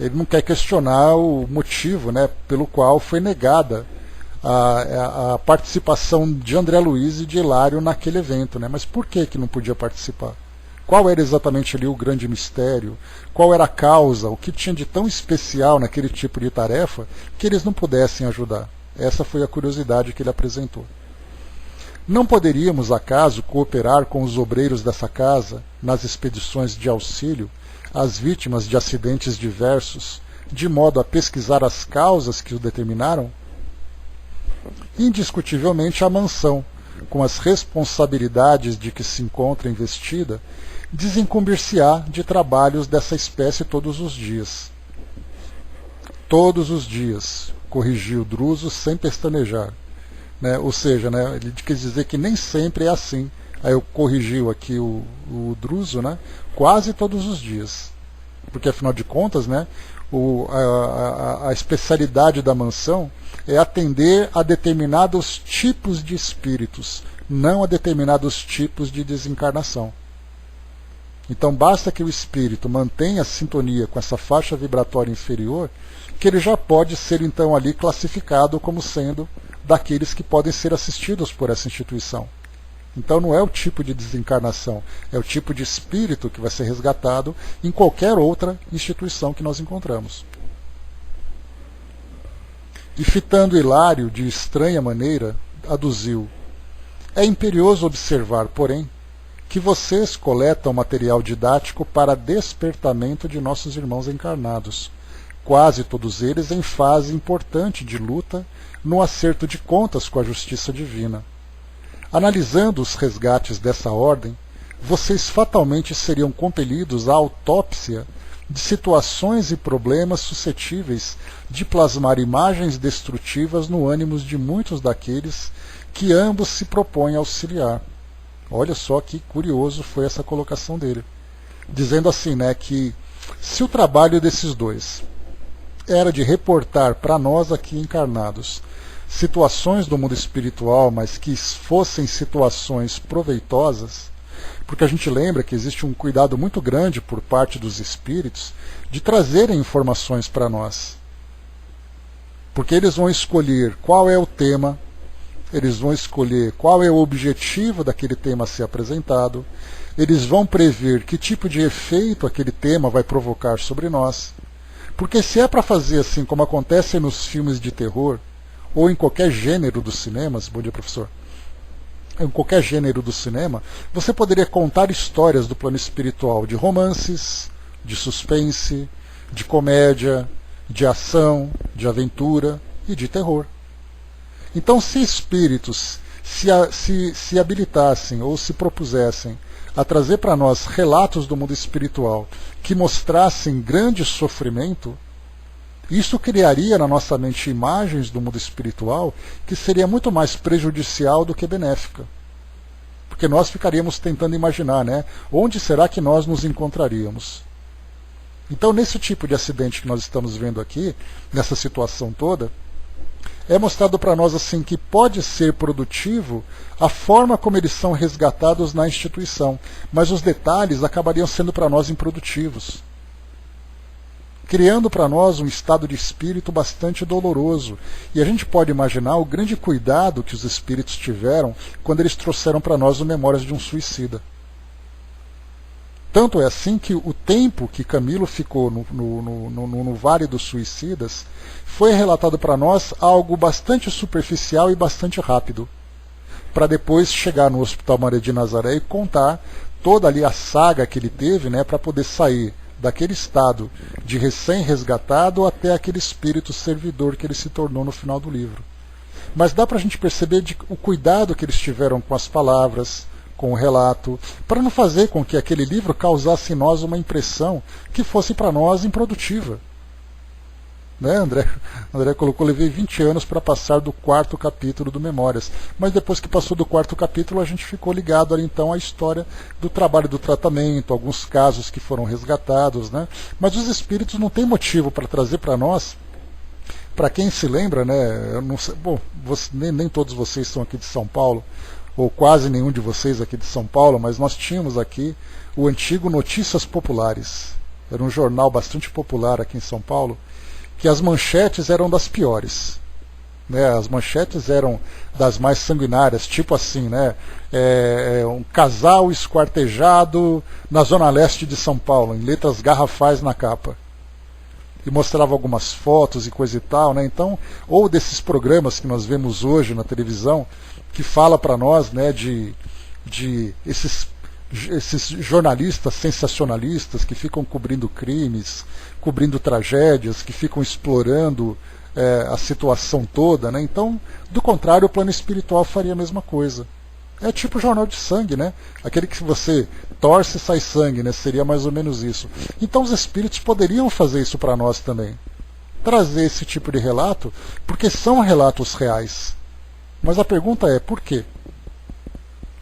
ele não quer questionar o motivo, né, pelo qual foi negada a participação de André Luiz e de Hilário naquele evento, né? Mas por que não podia participar? Qual era exatamente ali o grande mistério? Qual era a causa? O que tinha de tão especial naquele tipo de tarefa que eles não pudessem ajudar? Essa foi a curiosidade que ele apresentou. Não poderíamos, acaso, cooperar com os obreiros dessa casa nas expedições de auxílio às vítimas de acidentes diversos, de modo a pesquisar as causas que o determinaram? Indiscutivelmente, a mansão, com as responsabilidades de que se encontra investida, desincumbir-se-á de trabalhos dessa espécie todos os dias. Todos os dias, corrigiu Druso sem pestanejar. Né? Ou seja, né, ele quer dizer que nem sempre é assim. Aí eu corrigiu aqui o Druso, né, quase todos os dias. Porque, afinal de contas, né, a especialidade da mansão é atender a determinados tipos de espíritos, não a determinados tipos de desencarnação. Então basta que o espírito mantenha a sintonia com essa faixa vibratória inferior, que ele já pode ser então ali classificado como sendo daqueles que podem ser assistidos por essa instituição. Então não é o tipo de desencarnação, é o tipo de espírito que vai ser resgatado em qualquer outra instituição que nós encontramos. E fitando Hilário de estranha maneira, aduziu: é imperioso observar, porém, que vocês coletam material didático para despertamento de nossos irmãos encarnados, quase todos eles em fase importante de luta no acerto de contas com a justiça divina. Analisando os resgates dessa ordem, vocês fatalmente seriam compelidos à autópsia de situações e problemas suscetíveis de plasmar imagens destrutivas no ânimo de muitos daqueles que ambos se propõem a auxiliar. Olha só que curioso foi essa colocação dele. Dizendo assim, né, que se o trabalho desses dois era de reportar para nós aqui encarnados situações do mundo espiritual, mas que fossem situações proveitosas, porque a gente lembra que existe um cuidado muito grande por parte dos espíritos de trazerem informações para nós. Porque eles vão escolher qual é o tema eles vão escolher qual é o objetivo daquele tema a ser apresentado, eles vão prever que tipo de efeito aquele tema vai provocar sobre nós. Porque se é para fazer assim, como acontece nos filmes de terror, ou em qualquer gênero dos cinemas, bom dia, professor, em qualquer gênero do cinema, você poderia contar histórias do plano espiritual de romances, de suspense, de comédia, de ação, de aventura e de terror. Então, se espíritos se habilitassem ou se propusessem a trazer para nós relatos do mundo espiritual que mostrassem grande sofrimento, isso criaria na nossa mente imagens do mundo espiritual que seria muito mais prejudicial do que benéfica. Porque nós ficaríamos tentando imaginar, né? Onde será que nós nos encontraríamos? Então, nesse tipo de acidente que nós estamos vendo aqui, nessa situação toda, é mostrado para nós assim que pode ser produtivo a forma como eles são resgatados na instituição, mas os detalhes acabariam sendo para nós improdutivos, criando para nós um estado de espírito bastante doloroso. E a gente pode imaginar o grande cuidado que os espíritos tiveram quando eles trouxeram para nós o Memórias de um Suicida. Tanto é assim que o tempo que Camilo ficou no Vale dos Suicidas foi relatado para nós algo bastante superficial e bastante rápido, para depois chegar no Hospital Maria de Nazaré e contar toda ali a saga que ele teve, né, para poder sair daquele estado de recém-resgatado até aquele espírito servidor que ele se tornou no final do livro. Mas dá para a gente perceber o cuidado que eles tiveram com as palavras, com o relato, para não fazer com que aquele livro causasse em nós uma impressão que fosse para nós improdutiva. Né, André colocou, levei 20 anos para passar do 4º capítulo do Memórias, mas depois que passou do 4º capítulo a gente ficou ligado ali então à história do trabalho do tratamento, alguns casos que foram resgatados, né? Mas os espíritos não têm motivo para trazer para nós. Para quem se lembra, né, eu não sei, bom, nem todos vocês são aqui de São Paulo, ou quase nenhum de vocês aqui de São Paulo, mas nós tínhamos aqui o antigo Notícias Populares. Era um jornal bastante popular aqui em São Paulo, que as manchetes eram das piores. Né? As manchetes eram das mais sanguinárias, tipo assim, né? Um casal esquartejado na zona leste de São Paulo, em letras garrafais na capa. E mostrava algumas fotos e coisa e tal, né? Então, ou desses programas que nós vemos hoje na televisão, que fala para nós, né, de esses jornalistas sensacionalistas que ficam cobrindo crimes, cobrindo tragédias, que ficam explorando a situação toda, né? Então, do contrário, o plano espiritual faria a mesma coisa. É tipo jornal de sangue, né? Aquele que você torce e sai sangue, né? Seria mais ou menos isso. Então os espíritos poderiam fazer isso para nós também. Trazer esse tipo de relato, porque são relatos reais. Mas a pergunta é, por quê?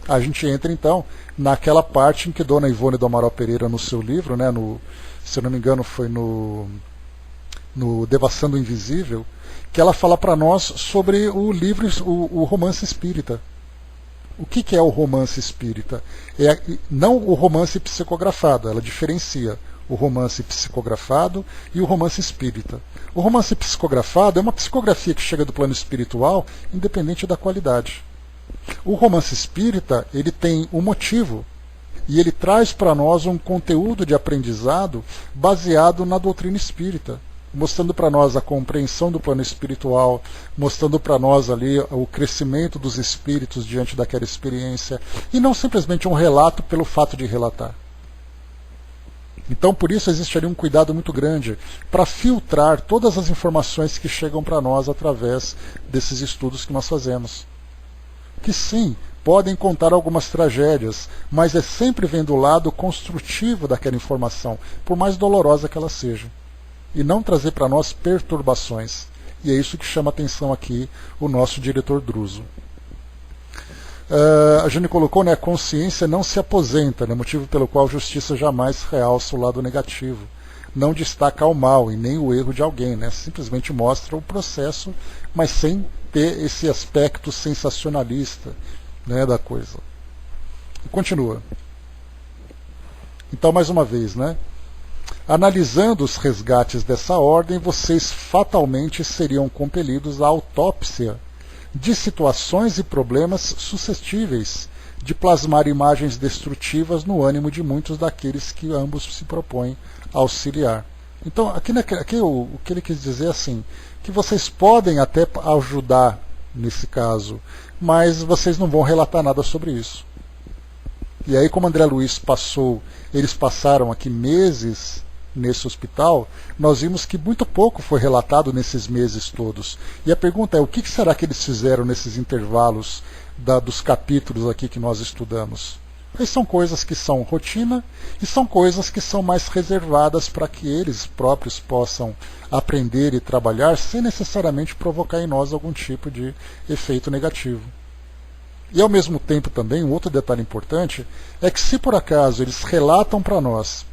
A gente entra então naquela parte em que Dona Ivone do Amaral Pereira, no seu livro, né, se eu não me engano foi no Devassando o Invisível, que ela fala para nós sobre o romance espírita. O que é o romance espírita? Não o romance psicografado, ela diferencia o romance psicografado e o romance espírita. O romance psicografado é uma psicografia que chega do plano espiritual, independente da qualidade. O romance espírita, ele tem um motivo, e ele traz para nós um conteúdo de aprendizado baseado na doutrina espírita, mostrando para nós a compreensão do plano espiritual, mostrando para nós ali o crescimento dos espíritos diante daquela experiência, e não simplesmente um relato pelo fato de relatar. Então, por isso, existe ali um cuidado muito grande para filtrar todas as informações que chegam para nós através desses estudos que nós fazemos. Que sim, podem contar algumas tragédias, mas é sempre vendo o lado construtivo daquela informação, por mais dolorosa que ela seja. E não trazer para nós perturbações. E é isso que chama a atenção aqui o nosso diretor Druso. A Jane colocou, né, a consciência não se aposenta, né, motivo pelo qual a justiça jamais realça o lado negativo. Não destaca o mal e nem o erro de alguém, né, simplesmente mostra o processo, mas sem ter esse aspecto sensacionalista, né, da coisa. E continua. Então, mais uma vez, né, analisando os resgates dessa ordem, vocês fatalmente seriam compelidos à autópsia de situações e problemas suscetíveis de plasmar imagens destrutivas no ânimo de muitos daqueles que ambos se propõem a auxiliar. Então, aqui o que ele quis dizer é assim, que vocês podem até ajudar nesse caso, mas vocês não vão relatar nada sobre isso. E aí, como André Luiz eles passaram aqui meses nesse hospital, nós vimos que muito pouco foi relatado nesses meses todos. E a pergunta é, o que será que eles fizeram nesses intervalos dos capítulos aqui que nós estudamos? Aí são coisas que são rotina e são coisas que são mais reservadas para que eles próprios possam aprender e trabalhar sem necessariamente provocar em nós algum tipo de efeito negativo. E ao mesmo tempo também, um outro detalhe importante é que se por acaso eles relatam para nós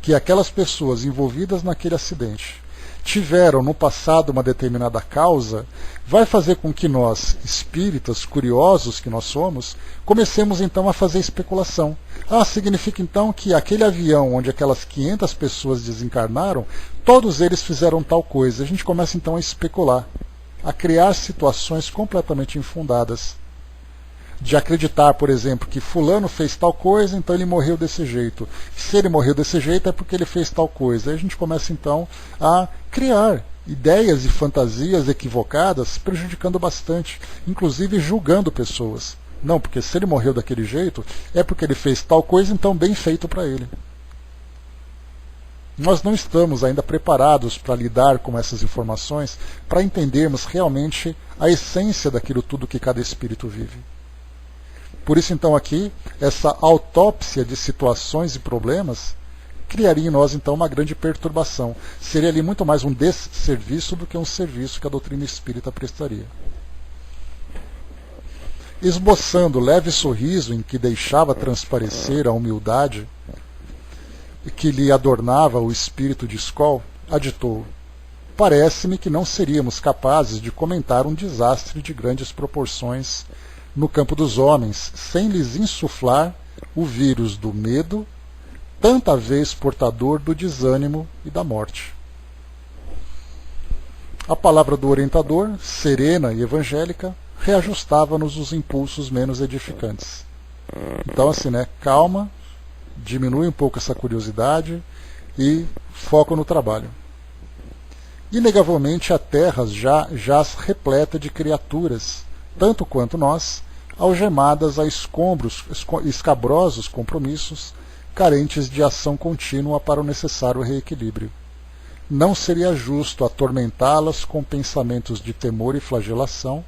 que aquelas pessoas envolvidas naquele acidente tiveram no passado uma determinada causa, vai fazer com que nós, espíritas curiosos que nós somos, comecemos então a fazer especulação. Significa então que aquele avião onde aquelas 500 pessoas desencarnaram, todos eles fizeram tal coisa. A gente começa então a especular, a criar situações completamente infundadas. De acreditar, por exemplo, que fulano fez tal coisa, então ele morreu desse jeito. Se ele morreu desse jeito é porque ele fez tal coisa. Aí a gente começa então a criar ideias e fantasias equivocadas, prejudicando bastante, inclusive julgando pessoas. Não, porque se ele morreu daquele jeito, é porque ele fez tal coisa, então bem feito para ele. Nós não estamos ainda preparados para lidar com essas informações, para entendermos realmente a essência daquilo tudo que cada espírito vive. Por isso, então, aqui, essa autópsia de situações e problemas criaria em nós, então, uma grande perturbação. Seria ali muito mais um desserviço do que um serviço que a doutrina espírita prestaria. Esboçando leve sorriso em que deixava transparecer a humildade que lhe adornava o espírito de Skoll, aditou: parece-me que não seríamos capazes de comentar um desastre de grandes proporções no campo dos homens, sem lhes insuflar o vírus do medo, tanta vez portador do desânimo e da morte. A palavra do orientador, serena e evangélica, reajustava-nos os impulsos menos edificantes. Então, assim, calma, diminui um pouco essa curiosidade e foco no trabalho. Inegavelmente, a Terra jaz repleta de criaturas, tanto quanto nós, algemadas a escabrosos compromissos, carentes de ação contínua para o necessário reequilíbrio. Não seria justo atormentá-las com pensamentos de temor e flagelação,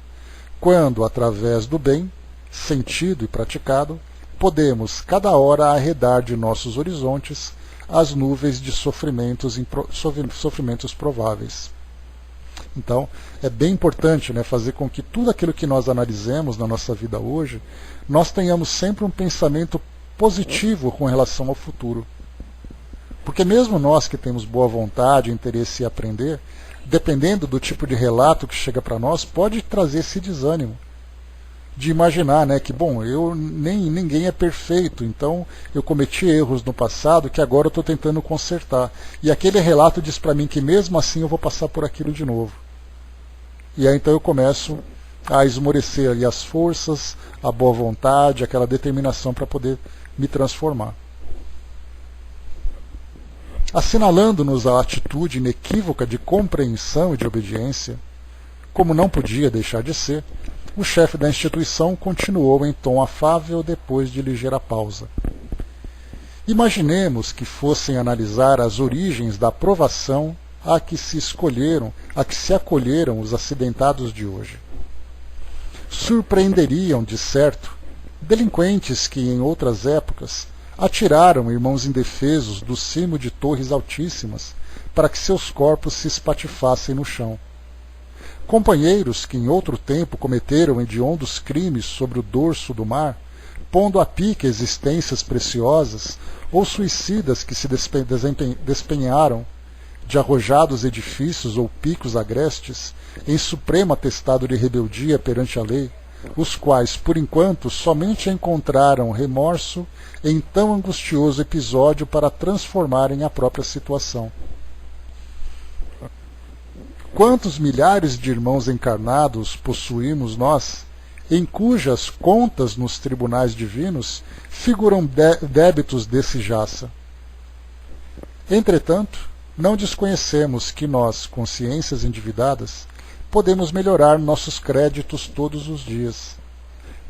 quando, através do bem, sentido e praticado, podemos cada hora arredar de nossos horizontes as nuvens de sofrimentos prováveis. Então, é bem importante fazer com que tudo aquilo que nós analisemos na nossa vida hoje, nós tenhamos sempre um pensamento positivo com relação ao futuro. Porque mesmo nós que temos boa vontade, interesse em aprender, dependendo do tipo de relato que chega para nós, pode trazer esse desânimo. De imaginar que, ninguém é perfeito, então eu cometi erros no passado que agora eu estou tentando consertar. E aquele relato diz para mim que mesmo assim eu vou passar por aquilo de novo. E aí então eu começo a esmorecer ali as forças, a boa vontade, aquela determinação para poder me transformar. Assinalando-nos a atitude inequívoca de compreensão e de obediência, como não podia deixar de ser, o chefe da instituição continuou em tom afável depois de ligeira pausa. Imaginemos que fossem analisar as origens da provação a que se acolheram os acidentados de hoje. Surpreenderiam, de certo, delinquentes que, em outras épocas, atiraram irmãos indefesos do cimo de torres altíssimas para que seus corpos se espatifassem no chão. Companheiros que em outro tempo cometeram hediondos crimes sobre o dorso do mar, pondo a pique existências preciosas, ou suicidas que se despenharam de arrojados edifícios ou picos agrestes, em supremo atestado de rebeldia perante a lei, os quais, por enquanto, somente encontraram remorso em tão angustioso episódio para transformarem a própria situação. quantos milhares de irmãos encarnados possuímos nós, em cujas contas nos tribunais divinos figuram débitos desse jaça? Entretanto, não desconhecemos que nós, consciências endividadas, podemos melhorar nossos créditos todos os dias.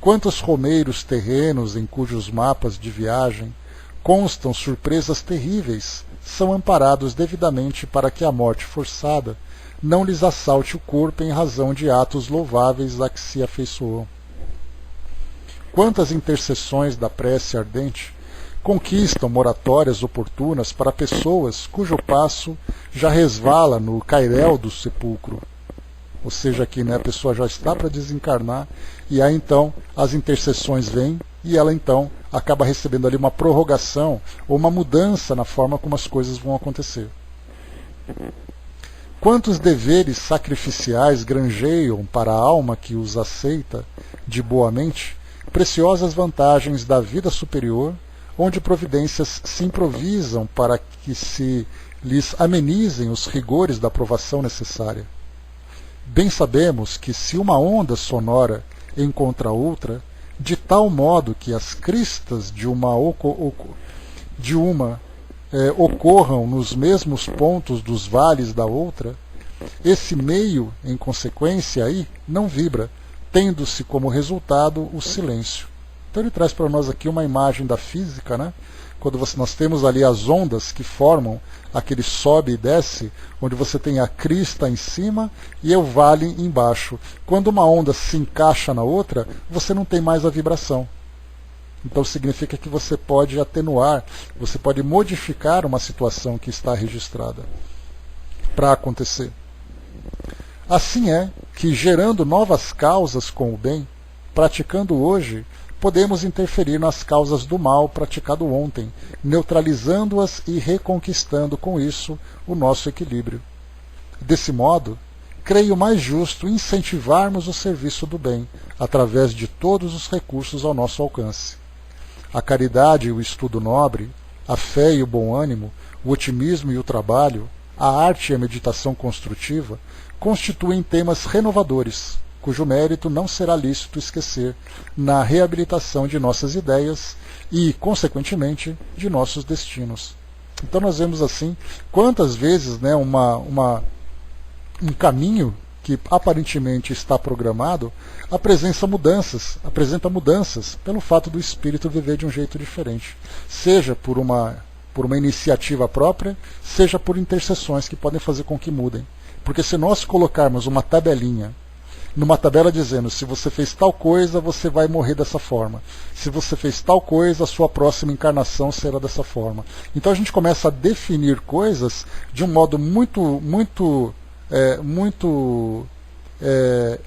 Quantos romeiros terrenos em cujos mapas de viagem constam surpresas terríveis são amparados devidamente para que a morte forçada não lhes assalte o corpo em razão de atos louváveis a que se afeiçoam. Quantas intercessões da prece ardente conquistam moratórias oportunas para pessoas cujo passo já resvala no cairel do sepulcro. Ou seja, aqui, né, a pessoa já está para desencarnar e aí então as intercessões vêm e ela então acaba recebendo ali uma prorrogação ou uma mudança na forma como as coisas vão acontecer. Quantos deveres sacrificiais granjeiam para a alma que os aceita de boa mente preciosas vantagens da vida superior, onde providências se improvisam para que se lhes amenizem os rigores da provação necessária. Bem sabemos que se uma onda sonora encontra outra, de tal modo que as cristas de uma ocorram nos mesmos pontos dos vales da outra, esse meio, em consequência, aí não vibra, tendo-se como resultado o silêncio. Então ele traz para nós aqui uma imagem da física, né? Quando nós temos ali as ondas que formam aquele sobe e desce, onde você tem a crista em cima e o vale embaixo. Quando uma onda se encaixa na outra, você não tem mais a vibração. Então significa que você pode atenuar, você pode modificar uma situação que está registrada para acontecer. Assim é que, gerando novas causas com o bem, praticando hoje, podemos interferir nas causas do mal praticado ontem, neutralizando-as e reconquistando com isso o nosso equilíbrio. Desse modo, creio mais justo incentivarmos o serviço do bem, através de todos os recursos ao nosso alcance. A caridade e o estudo nobre, a fé e o bom ânimo, o otimismo e o trabalho, a arte e a meditação construtiva constituem temas renovadores, cujo mérito não será lícito esquecer na reabilitação de nossas ideias e, consequentemente, de nossos destinos. Então nós vemos assim, quantas vezes, né, um caminho que aparentemente está programado apresenta mudanças pelo fato do espírito viver de um jeito diferente, seja por uma iniciativa própria, seja por intercessões que podem fazer com que mudem. Porque se nós colocarmos uma tabelinha, numa tabela dizendo, se você fez tal coisa, você vai morrer dessa forma. Se você fez tal coisa, a sua próxima encarnação será dessa forma. Então a gente começa a definir coisas de um modo muito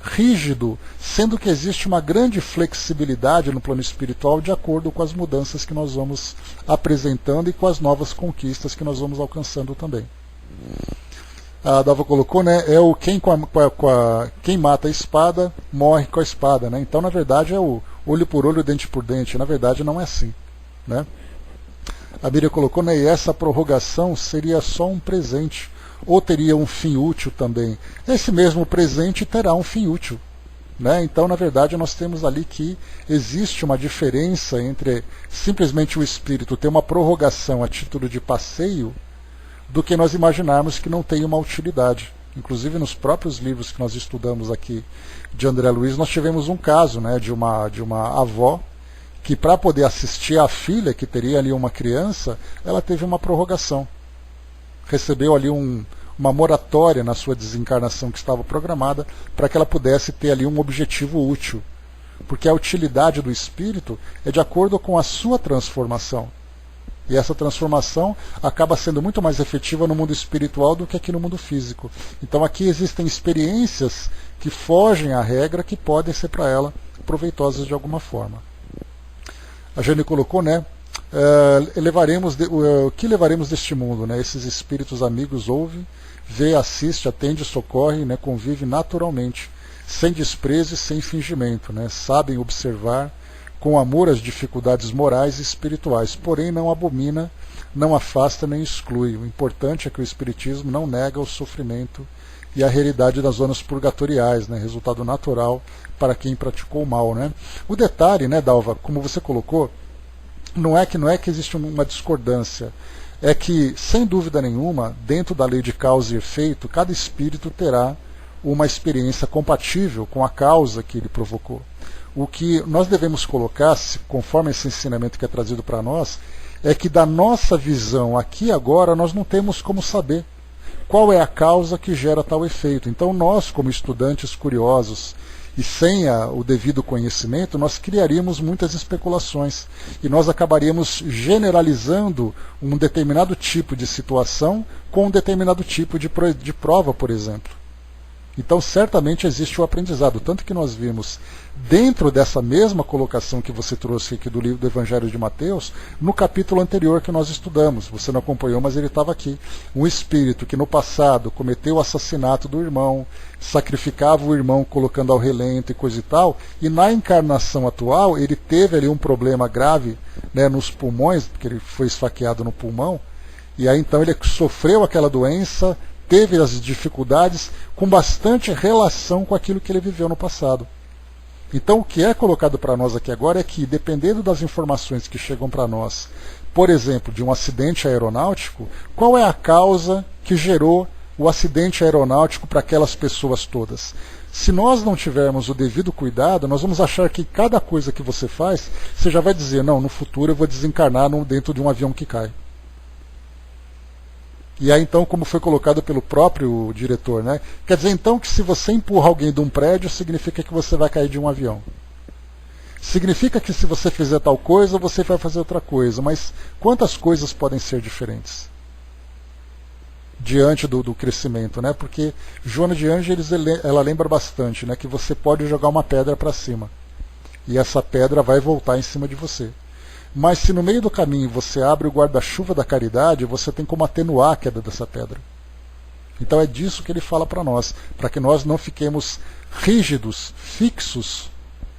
rígido, sendo que existe uma grande flexibilidade no plano espiritual de acordo com as mudanças que nós vamos apresentando e com as novas conquistas que nós vamos alcançando também. A Dava colocou, né, quem mata a espada morre com a espada, né? Então na verdade é o olho por olho, dente por dente. Na verdade não é assim, né? A Miriam colocou, né, e essa prorrogação seria só um presente ou teria um fim útil também? Esse mesmo presente terá um fim útil, né? Então na verdade nós temos ali que existe uma diferença entre simplesmente o espírito ter uma prorrogação a título de passeio do que nós imaginarmos que não tem uma utilidade. Inclusive nos próprios livros que nós estudamos aqui de André Luiz, nós tivemos um caso, né, de uma avó que, para poder assistir a filha, que teria ali uma criança, ela teve uma prorrogação. Recebeu ali uma moratória na sua desencarnação que estava programada para que ela pudesse ter ali um objetivo útil. Porque a utilidade do espírito é de acordo com a sua transformação. E essa transformação acaba sendo muito mais efetiva no mundo espiritual do que aqui no mundo físico. Então aqui existem experiências que fogem à regra, que podem ser para ela proveitosas de alguma forma. A Jane colocou, né? O que levaremos deste mundo? Né? Esses espíritos amigos ouvem, vê, assiste, atende, socorre, né? Convive naturalmente, sem desprezo e sem fingimento. Né? Sabem observar com amor as dificuldades morais e espirituais, porém não abomina, não afasta nem exclui. O importante é que o Espiritismo não nega o sofrimento e a realidade das zonas purgatoriais, né? Resultado natural para quem praticou o mal, né? O detalhe, né, Dalva, como você colocou, não é que existe uma discordância, é que, sem dúvida nenhuma, dentro da lei de causa e efeito, cada espírito terá uma experiência compatível com a causa que ele provocou. O que nós devemos colocar, conforme esse ensinamento que é trazido para nós, é que da nossa visão aqui e agora nós não temos como saber qual é a causa que gera tal efeito. Então nós, como estudantes curiosos e sem o devido conhecimento, nós criaríamos muitas especulações e nós acabaríamos generalizando um determinado tipo de situação com um determinado tipo de prova, por exemplo. Então certamente existe o aprendizado, tanto que nós vimos dentro dessa mesma colocação que você trouxe aqui do livro do Evangelho de Mateus, no capítulo anterior que nós estudamos, você não acompanhou, mas ele estava aqui. Um espírito que no passado cometeu o assassinato do irmão, sacrificava o irmão colocando ao relento e coisa e tal, e na encarnação atual ele teve ali um problema grave, né, nos pulmões, porque ele foi esfaqueado no pulmão, e aí então ele sofreu aquela doença, teve as dificuldades com bastante relação com aquilo que ele viveu no passado. Então o que é colocado para nós aqui agora é que, dependendo das informações que chegam para nós, por exemplo, de um acidente aeronáutico, qual é a causa que gerou o acidente aeronáutico para aquelas pessoas todas? Se nós não tivermos o devido cuidado, nós vamos achar que cada coisa que você faz, você já vai dizer, não, no futuro eu vou desencarnar dentro de um avião que cai. E aí então, como foi colocado pelo próprio diretor, né? Quer dizer então que se você empurra alguém de um prédio, significa que você vai cair de um avião. Significa que se você fizer tal coisa, você vai fazer outra coisa. Mas quantas coisas podem ser diferentes? Diante do crescimento, né? Porque Joana de Ângeles, ela lembra bastante, né? Que você pode jogar uma pedra para cima. E essa pedra vai voltar em cima de você. Mas se no meio do caminho você abre o guarda-chuva da caridade, você tem como atenuar a queda dessa pedra. Então é disso que ele fala para nós, para que nós não fiquemos rígidos, fixos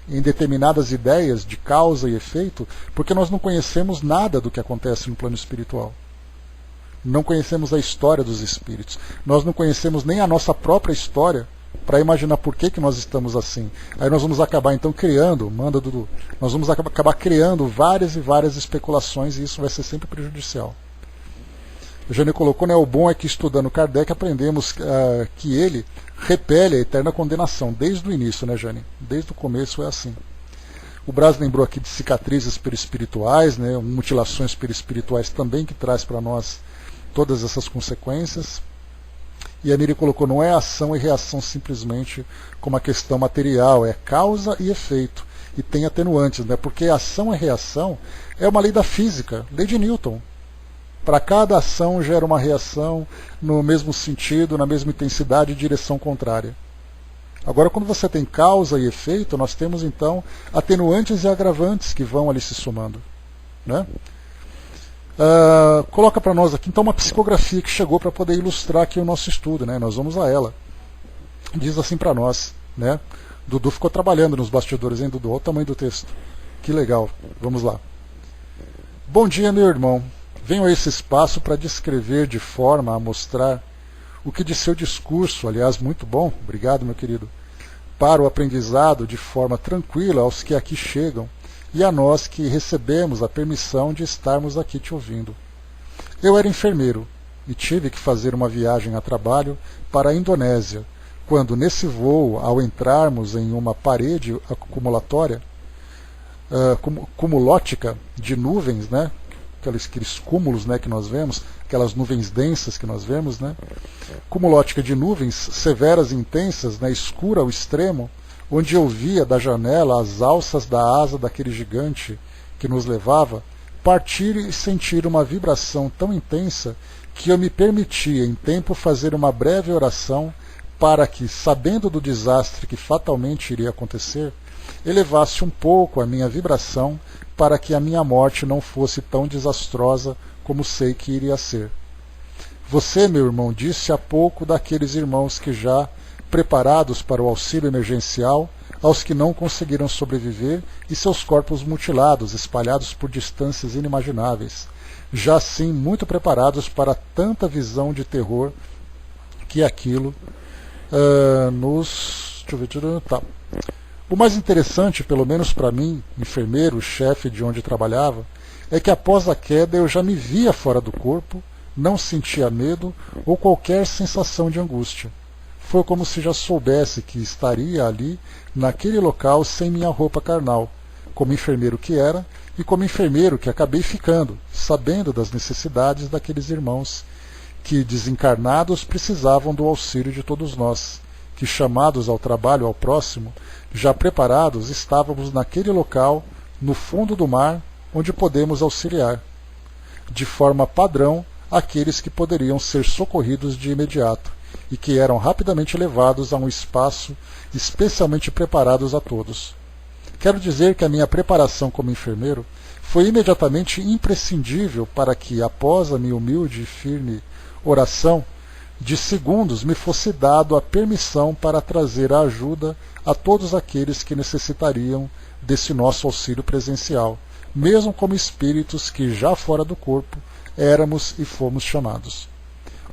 em determinadas ideias de causa e efeito, porque nós não conhecemos nada do que acontece no plano espiritual. Não conhecemos a história dos espíritos. Nós não conhecemos nem a nossa própria história para imaginar por que nós estamos assim. Aí nós vamos acabar então criando, manda Dudu, nós vamos acabar criando várias e várias especulações e isso vai ser sempre prejudicial. O Jane colocou, né, o bom é que estudando Kardec aprendemos que ele repele a eterna condenação, desde o início, né, Jane? Desde o começo é assim. O Braz lembrou aqui de cicatrizes perispirituais, né, mutilações perispirituais também, que traz para nós todas essas consequências. E a Miri colocou, não é ação e reação simplesmente como uma questão material, é causa e efeito. E tem atenuantes, né? Porque ação e reação é uma lei da física, lei de Newton. Para cada ação gera uma reação no mesmo sentido, na mesma intensidade e direção contrária. Agora, quando você tem causa e efeito, nós temos então atenuantes e agravantes que vão ali se somando, né? Coloca para nós aqui então uma psicografia que chegou para poder ilustrar aqui o nosso estudo, né? Nós vamos a ela. Diz assim para nós, né? Dudu ficou trabalhando nos bastidores, hein, Dudu? Olha o tamanho do texto. Que legal. Vamos lá. Bom dia, meu irmão. Venho a esse espaço para descrever de forma a mostrar o que de seu discurso, aliás, muito bom, obrigado, meu querido, para o aprendizado de forma tranquila aos que aqui chegam, e a nós que recebemos a permissão de estarmos aqui te ouvindo. Eu era enfermeiro e tive que fazer uma viagem a trabalho para a Indonésia, quando nesse voo, ao entrarmos em uma parede acumulatória, cumulótica de nuvens, né, aqueles cúmulos, né, que nós vemos, aquelas nuvens densas que nós vemos, né, cumulótica de nuvens severas e intensas, né, escura ao extremo, onde eu via da janela as alças da asa daquele gigante que nos levava, partir e sentir uma vibração tão intensa que eu me permitia em tempo fazer uma breve oração para que, sabendo do desastre que fatalmente iria acontecer, elevasse um pouco a minha vibração para que a minha morte não fosse tão desastrosa como sei que iria ser. Você, meu irmão, disse há pouco daqueles irmãos que já preparados para o auxílio emergencial aos que não conseguiram sobreviver e seus corpos mutilados, espalhados por distâncias inimagináveis, já assim muito preparados para tanta visão de terror que aquilo Deixa eu ver, tá. O mais interessante, pelo menos para mim, enfermeiro, chefe de onde trabalhava, é que após a queda eu já me via fora do corpo, não sentia medo ou qualquer sensação de angústia. Foi como se já soubesse que estaria ali, naquele local, sem minha roupa carnal, como enfermeiro que era, e como enfermeiro que acabei ficando, sabendo das necessidades daqueles irmãos, que desencarnados precisavam do auxílio de todos nós, que chamados ao trabalho ao próximo, já preparados, estávamos naquele local, no fundo do mar, onde podemos auxiliar, de forma padrão, aqueles que poderiam ser socorridos de imediato, e que eram rapidamente levados a um espaço especialmente preparados a todos. Quero dizer que a minha preparação como enfermeiro foi imediatamente imprescindível para que, após a minha humilde e firme oração, de segundos me fosse dado a permissão para trazer a ajuda a todos aqueles que necessitariam desse nosso auxílio presencial, mesmo como espíritos que, já fora do corpo, éramos e fomos chamados.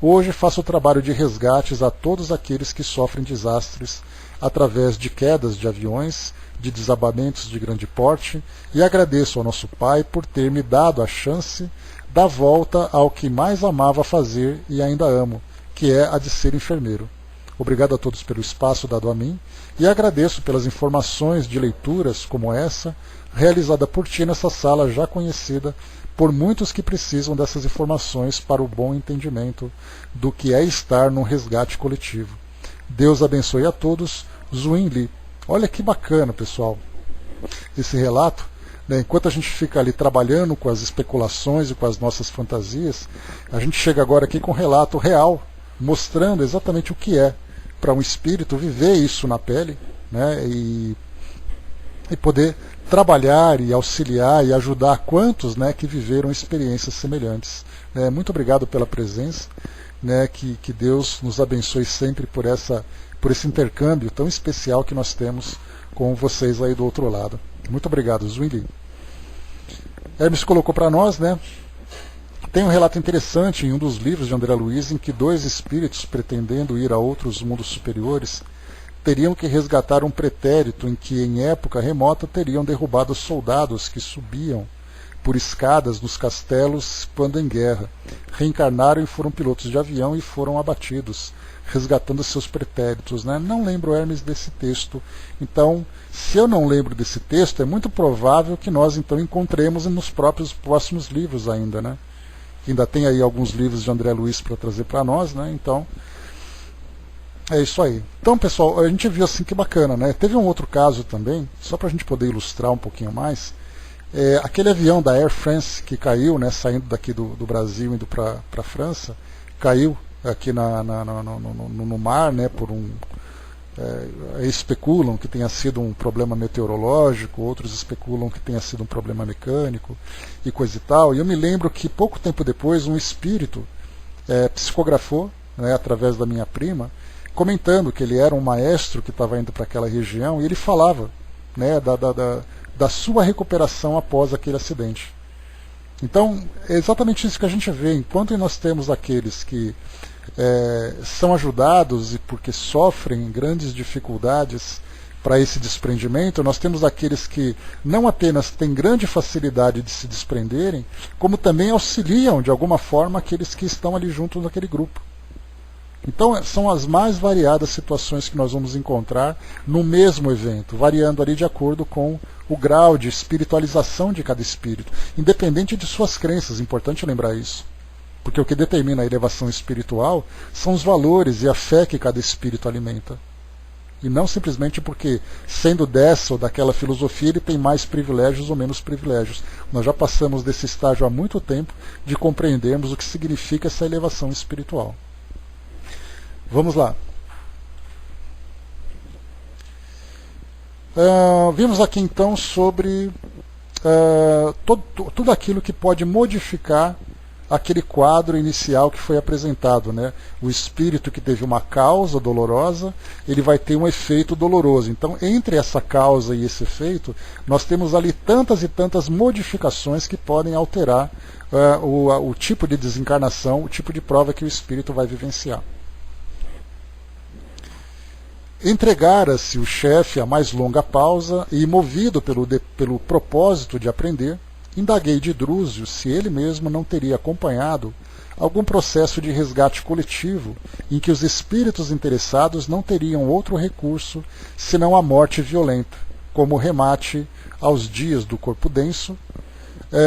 Hoje faço o trabalho de resgates a todos aqueles que sofrem desastres através de quedas de aviões, de desabamentos de grande porte, e agradeço ao nosso Pai por ter me dado a chance da volta ao que mais amava fazer e ainda amo, que é a de ser enfermeiro. Obrigado a todos pelo espaço dado a mim e agradeço pelas informações de leituras como essa, realizada por ti nessa sala já conhecida por muitos que precisam dessas informações para o bom entendimento do que é estar num resgate coletivo. Deus abençoe a todos. Zuin Li. Olha que bacana, pessoal, esse relato. Enquanto a gente fica ali trabalhando com as especulações e com as nossas fantasias, a gente chega agora aqui com um relato real, mostrando exatamente o que é para um espírito viver isso na pele, né, e poder trabalhar e auxiliar e ajudar quantos, né, que viveram experiências semelhantes. Muito obrigado pela presença, né, que Deus nos abençoe sempre por esse intercâmbio tão especial que nós temos com vocês aí do outro lado. Muito obrigado, Zwingli. Hermes colocou para nós, né? Tem um relato interessante em um dos livros de André Luiz em que dois espíritos, pretendendo ir a outros mundos superiores, teriam que resgatar um pretérito em que, em época remota, teriam derrubado soldados que subiam por escadas nos castelos quando em guerra. Reencarnaram e foram pilotos de avião e foram abatidos, resgatando seus pretéritos. Né? Não lembro, Hermes, desse texto. Então, se eu não lembro desse texto, é muito provável que nós então encontremos nos próximos livros ainda. Né? Ainda tem aí alguns livros de André Luiz para trazer para nós, né? Então, é isso aí. Então, pessoal, a gente viu assim que bacana, né? Teve um outro caso também, só para a gente poder ilustrar um pouquinho mais. Aquele avião da Air France que caiu, né, saindo daqui do Brasil, indo para a França, caiu aqui no mar, né, por especulam que tenha sido um problema meteorológico, outros especulam que tenha sido um problema mecânico e coisa e tal. E eu me lembro que pouco tempo depois um espírito psicografou, né, através da minha prima, comentando que ele era um maestro que estava indo para aquela região e ele falava, né, da sua recuperação após aquele acidente. Então, é exatamente isso que a gente vê. Enquanto nós temos aqueles que são ajudados e porque sofrem grandes dificuldades para esse desprendimento, nós temos aqueles que não apenas têm grande facilidade de se desprenderem, como também auxiliam de alguma forma aqueles que estão ali junto naquele grupo. Então são as mais variadas situações que nós vamos encontrar no mesmo evento, variando ali de acordo com o grau de espiritualização de cada espírito, independente de suas crenças, importante lembrar isso. Porque o que determina a elevação espiritual são os valores e a fé que cada espírito alimenta. E não simplesmente porque, sendo dessa ou daquela filosofia, ele tem mais privilégios ou menos privilégios. Nós já passamos desse estágio há muito tempo de compreendermos o que significa essa elevação espiritual. Vamos lá. Vimos aqui então sobre tudo aquilo que pode modificar aquele quadro inicial que foi apresentado, né? O espírito que teve uma causa dolorosa, ele vai ter um efeito doloroso. Então, entre essa causa e esse efeito, nós temos ali tantas e tantas modificações que podem alterar o tipo de desencarnação, o tipo de prova que o espírito vai vivenciar. Entregara-se o chefe a mais longa pausa e, movido pelo propósito de aprender, indaguei de Drúzio se ele mesmo não teria acompanhado algum processo de resgate coletivo em que os espíritos interessados não teriam outro recurso senão a morte violenta, como remate aos dias do corpo denso,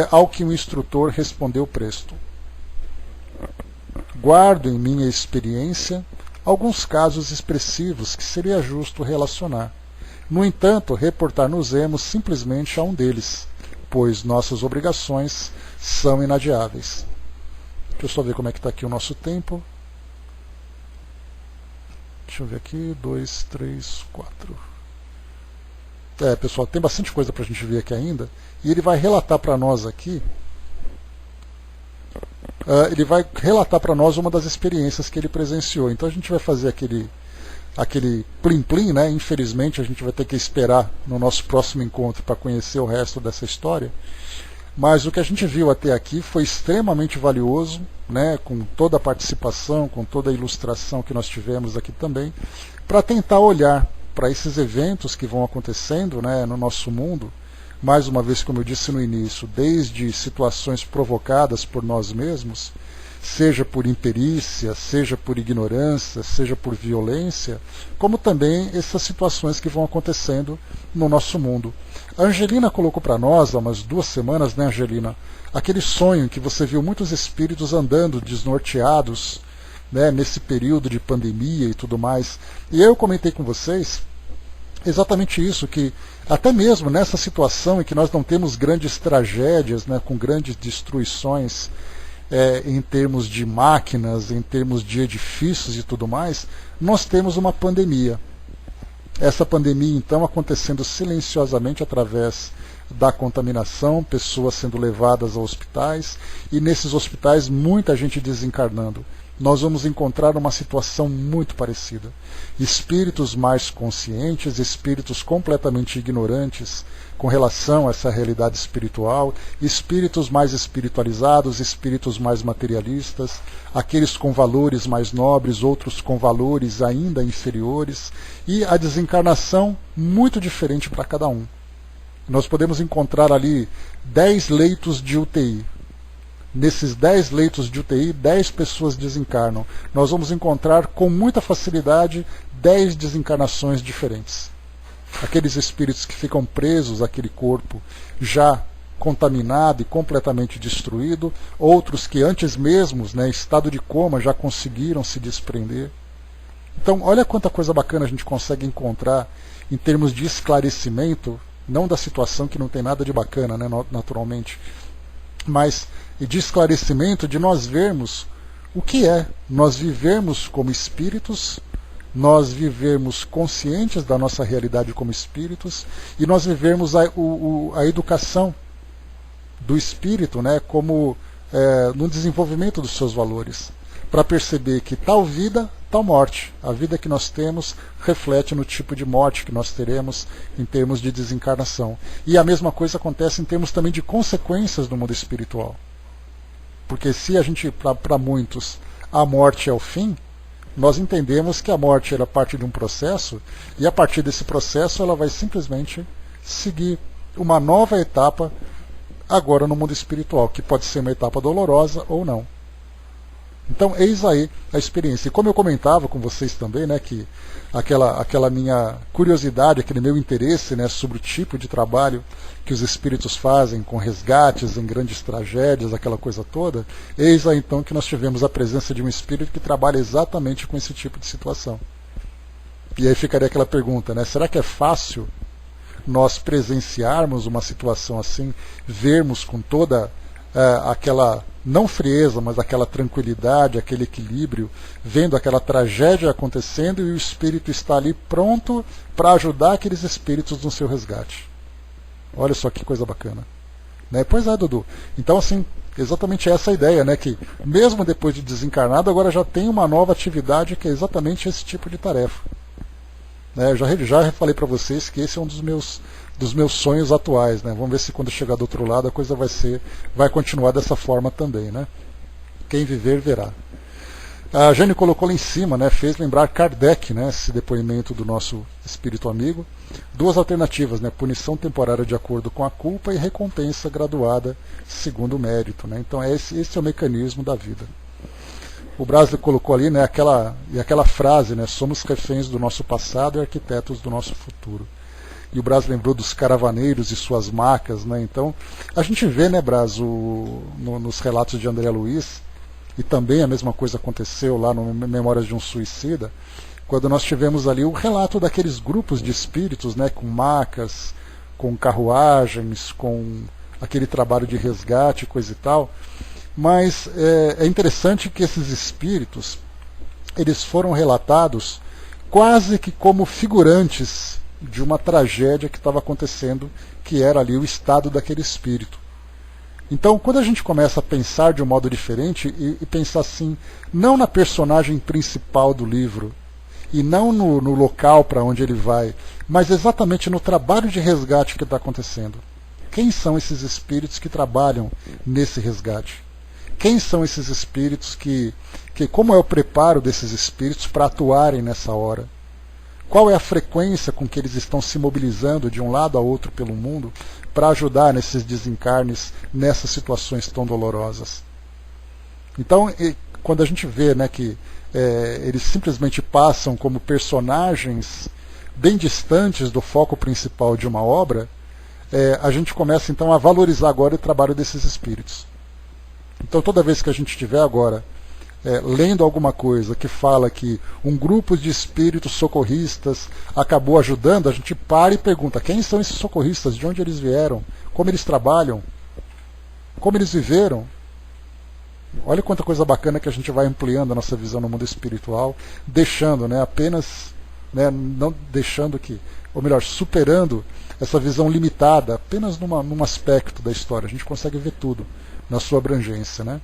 ao que o instrutor respondeu presto. Guardo em minha experiência alguns casos expressivos que seria justo relacionar. No entanto, reportar-nos-emos simplesmente a um deles, pois nossas obrigações são inadiáveis. Deixa eu só ver como é que está aqui o nosso tempo. Deixa eu ver aqui, 2, 3, 4. Pessoal, tem bastante coisa para a gente ver aqui ainda. E ele vai relatar para nós aqui, ele vai relatar para nós uma das experiências que ele presenciou. Então a gente vai fazer aquele plim-plim, né? Infelizmente a gente vai ter que esperar no nosso próximo encontro para conhecer o resto dessa história. Mas o que a gente viu até aqui foi extremamente valioso, né? Com toda a participação, com toda a ilustração que nós tivemos aqui também, para tentar olhar para esses eventos que vão acontecendo, né, no nosso mundo. Mais uma vez, como eu disse no início, desde situações provocadas por nós mesmos, seja por imperícia, seja por ignorância, seja por violência, como também essas situações que vão acontecendo no nosso mundo. A Angelina colocou para nós, há umas 2 semanas, né, Angelina, aquele sonho em que você viu muitos espíritos andando desnorteados, né, nesse período de pandemia e tudo mais. E eu comentei com vocês exatamente isso, que até mesmo nessa situação em que nós não temos grandes tragédias, né, com grandes destruições em termos de máquinas, em termos de edifícios e tudo mais, nós temos uma pandemia. Essa pandemia, então, acontecendo silenciosamente através da contaminação, pessoas sendo levadas a hospitais, e nesses hospitais muita gente desencarnando. Nós vamos encontrar uma situação muito parecida. Espíritos mais conscientes, espíritos completamente ignorantes com relação a essa realidade espiritual, espíritos mais espiritualizados, espíritos mais materialistas, aqueles com valores mais nobres, outros com valores ainda inferiores, e a desencarnação muito diferente para cada um. Nós podemos encontrar ali 10 leitos de UTI. Nesses 10 leitos de UTI, 10 pessoas desencarnam. Nós vamos encontrar com muita facilidade 10 desencarnações diferentes. Aqueles espíritos que ficam presos àquele corpo já contaminado e completamente destruído, outros que antes mesmo, né, em estado de coma, já conseguiram se desprender. Então, olha quanta coisa bacana a gente consegue encontrar em termos de esclarecimento, não da situação que não tem nada de bacana, né, naturalmente, mas de esclarecimento de nós vermos o que é nós vivermos como espíritos, nós vivermos conscientes da nossa realidade como espíritos, e nós vivermos a educação do espírito, né, como no desenvolvimento dos seus valores, para perceber que tal vida, tal morte. A vida que nós temos reflete no tipo de morte que nós teremos em termos de desencarnação. E a mesma coisa acontece em termos também de consequências do mundo espiritual. Porque se a gente, para muitos, a morte é o fim, nós entendemos que a morte é parte de um processo, e a partir desse processo ela vai simplesmente seguir uma nova etapa agora no mundo espiritual, que pode ser uma etapa dolorosa ou não. Então, eis aí a experiência. E como eu comentava com vocês também, né, que aquela minha curiosidade, aquele meu interesse, né, sobre o tipo de trabalho que os espíritos fazem com resgates em grandes tragédias, aquela coisa toda, eis aí então que nós tivemos a presença de um espírito que trabalha exatamente com esse tipo de situação. E aí ficaria aquela pergunta, né, será que é fácil nós presenciarmos uma situação assim, vermos com toda aquela, não frieza, mas aquela tranquilidade, aquele equilíbrio, vendo aquela tragédia acontecendo e o espírito está ali pronto para ajudar aqueles espíritos no seu resgate. Olha só que coisa bacana. Né? Pois é, Dudu. Então, assim, exatamente essa a ideia, né? Que mesmo depois de desencarnado, agora já tem uma nova atividade que é exatamente esse tipo de tarefa. Né? Eu já falei para vocês que esse é um dos meus sonhos atuais, né? Vamos ver se quando chegar do outro lado a coisa vai continuar dessa forma também, né? Quem viver verá. A Jane colocou lá em cima, né, fez lembrar Kardec, né, esse depoimento do nosso espírito amigo. Duas alternativas, né, punição temporária de acordo com a culpa e recompensa graduada segundo o mérito. Né. Então esse é o mecanismo da vida. O Brasil colocou ali, né, aquela frase, né, somos reféns do nosso passado e arquitetos do nosso futuro. E o Braz lembrou dos caravaneiros e suas macas. Né, então a gente vê, né, Braz, nos relatos de André Luiz, e também a mesma coisa aconteceu lá no Memórias de um Suicida, quando nós tivemos ali o relato daqueles grupos de espíritos, né, com macas, com carruagens, com aquele trabalho de resgate, coisa e tal. Mas é interessante que esses espíritos, eles foram relatados quase que como figurantes de uma tragédia que estava acontecendo, que era ali o estado daquele espírito. Então, quando a gente começa a pensar de um modo diferente e pensar assim, não na personagem principal do livro, e não no local para onde ele vai, mas exatamente no trabalho de resgate que está acontecendo. Quem são esses espíritos que trabalham nesse resgate? Quem são esses espíritos como é o preparo desses espíritos para atuarem nessa hora? Qual é a frequência com que eles estão se mobilizando de um lado a outro pelo mundo para ajudar nesses desencarnes, nessas situações tão dolorosas? Então, quando a gente vê, né, que eles simplesmente passam como personagens bem distantes do foco principal de uma obra, a gente começa então a valorizar agora o trabalho desses espíritos. Então, toda vez que a gente estiver agora lendo alguma coisa que fala que um grupo de espíritos socorristas acabou ajudando, a gente para e pergunta, quem são esses socorristas, de onde eles vieram, como eles trabalham, como eles viveram. Olha quanta coisa bacana que a gente vai ampliando a nossa visão no mundo espiritual, deixando, né, apenas, né, não deixando que, ou melhor, superando essa visão limitada apenas num aspecto da história. A gente consegue ver tudo na sua abrangência, né?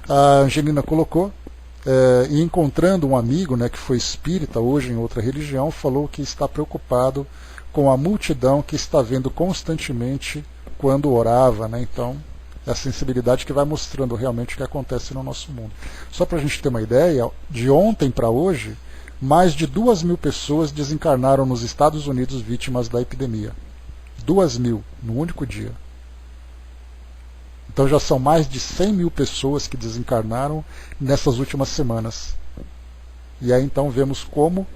A Angelina colocou, e encontrando um amigo, né, que foi espírita, hoje em outra religião, falou que está preocupado com a multidão que está vendo constantemente quando orava. Né? Então, é a sensibilidade que vai mostrando realmente o que acontece no nosso mundo. Só para a gente ter uma ideia, de ontem para hoje, mais de 2.000 pessoas desencarnaram nos Estados Unidos vítimas da epidemia. 2.000 no único dia. Então já são mais de 100.000 pessoas que desencarnaram nessas últimas semanas. E aí então vemos como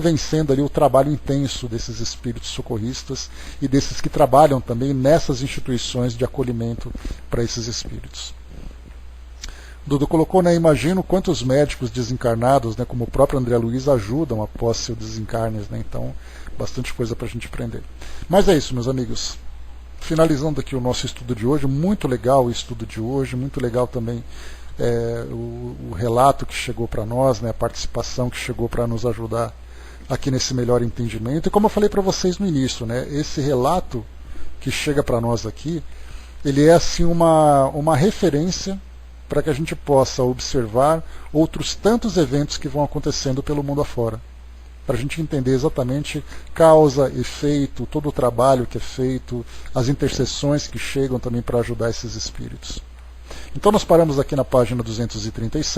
vem sendo ali o trabalho intenso desses espíritos socorristas e desses que trabalham também nessas instituições de acolhimento para esses espíritos. Dudu colocou, né, imagino quantos médicos desencarnados, né, como o próprio André Luiz, ajudam após seus desencarnes. Né? Então, bastante coisa para a gente aprender. Mas é isso, meus amigos. Finalizando aqui o nosso estudo de hoje, muito legal o estudo de hoje, muito legal também o relato que chegou para nós, né, a participação que chegou para nos ajudar aqui nesse melhor entendimento. E como eu falei para vocês no início, né, esse relato que chega para nós aqui, ele é assim uma referência para que a gente possa observar outros tantos eventos que vão acontecendo pelo mundo afora. Para a gente entender exatamente causa, efeito, todo o trabalho que é feito, as intercessões que chegam também para ajudar esses espíritos. Então nós paramos aqui na página 236.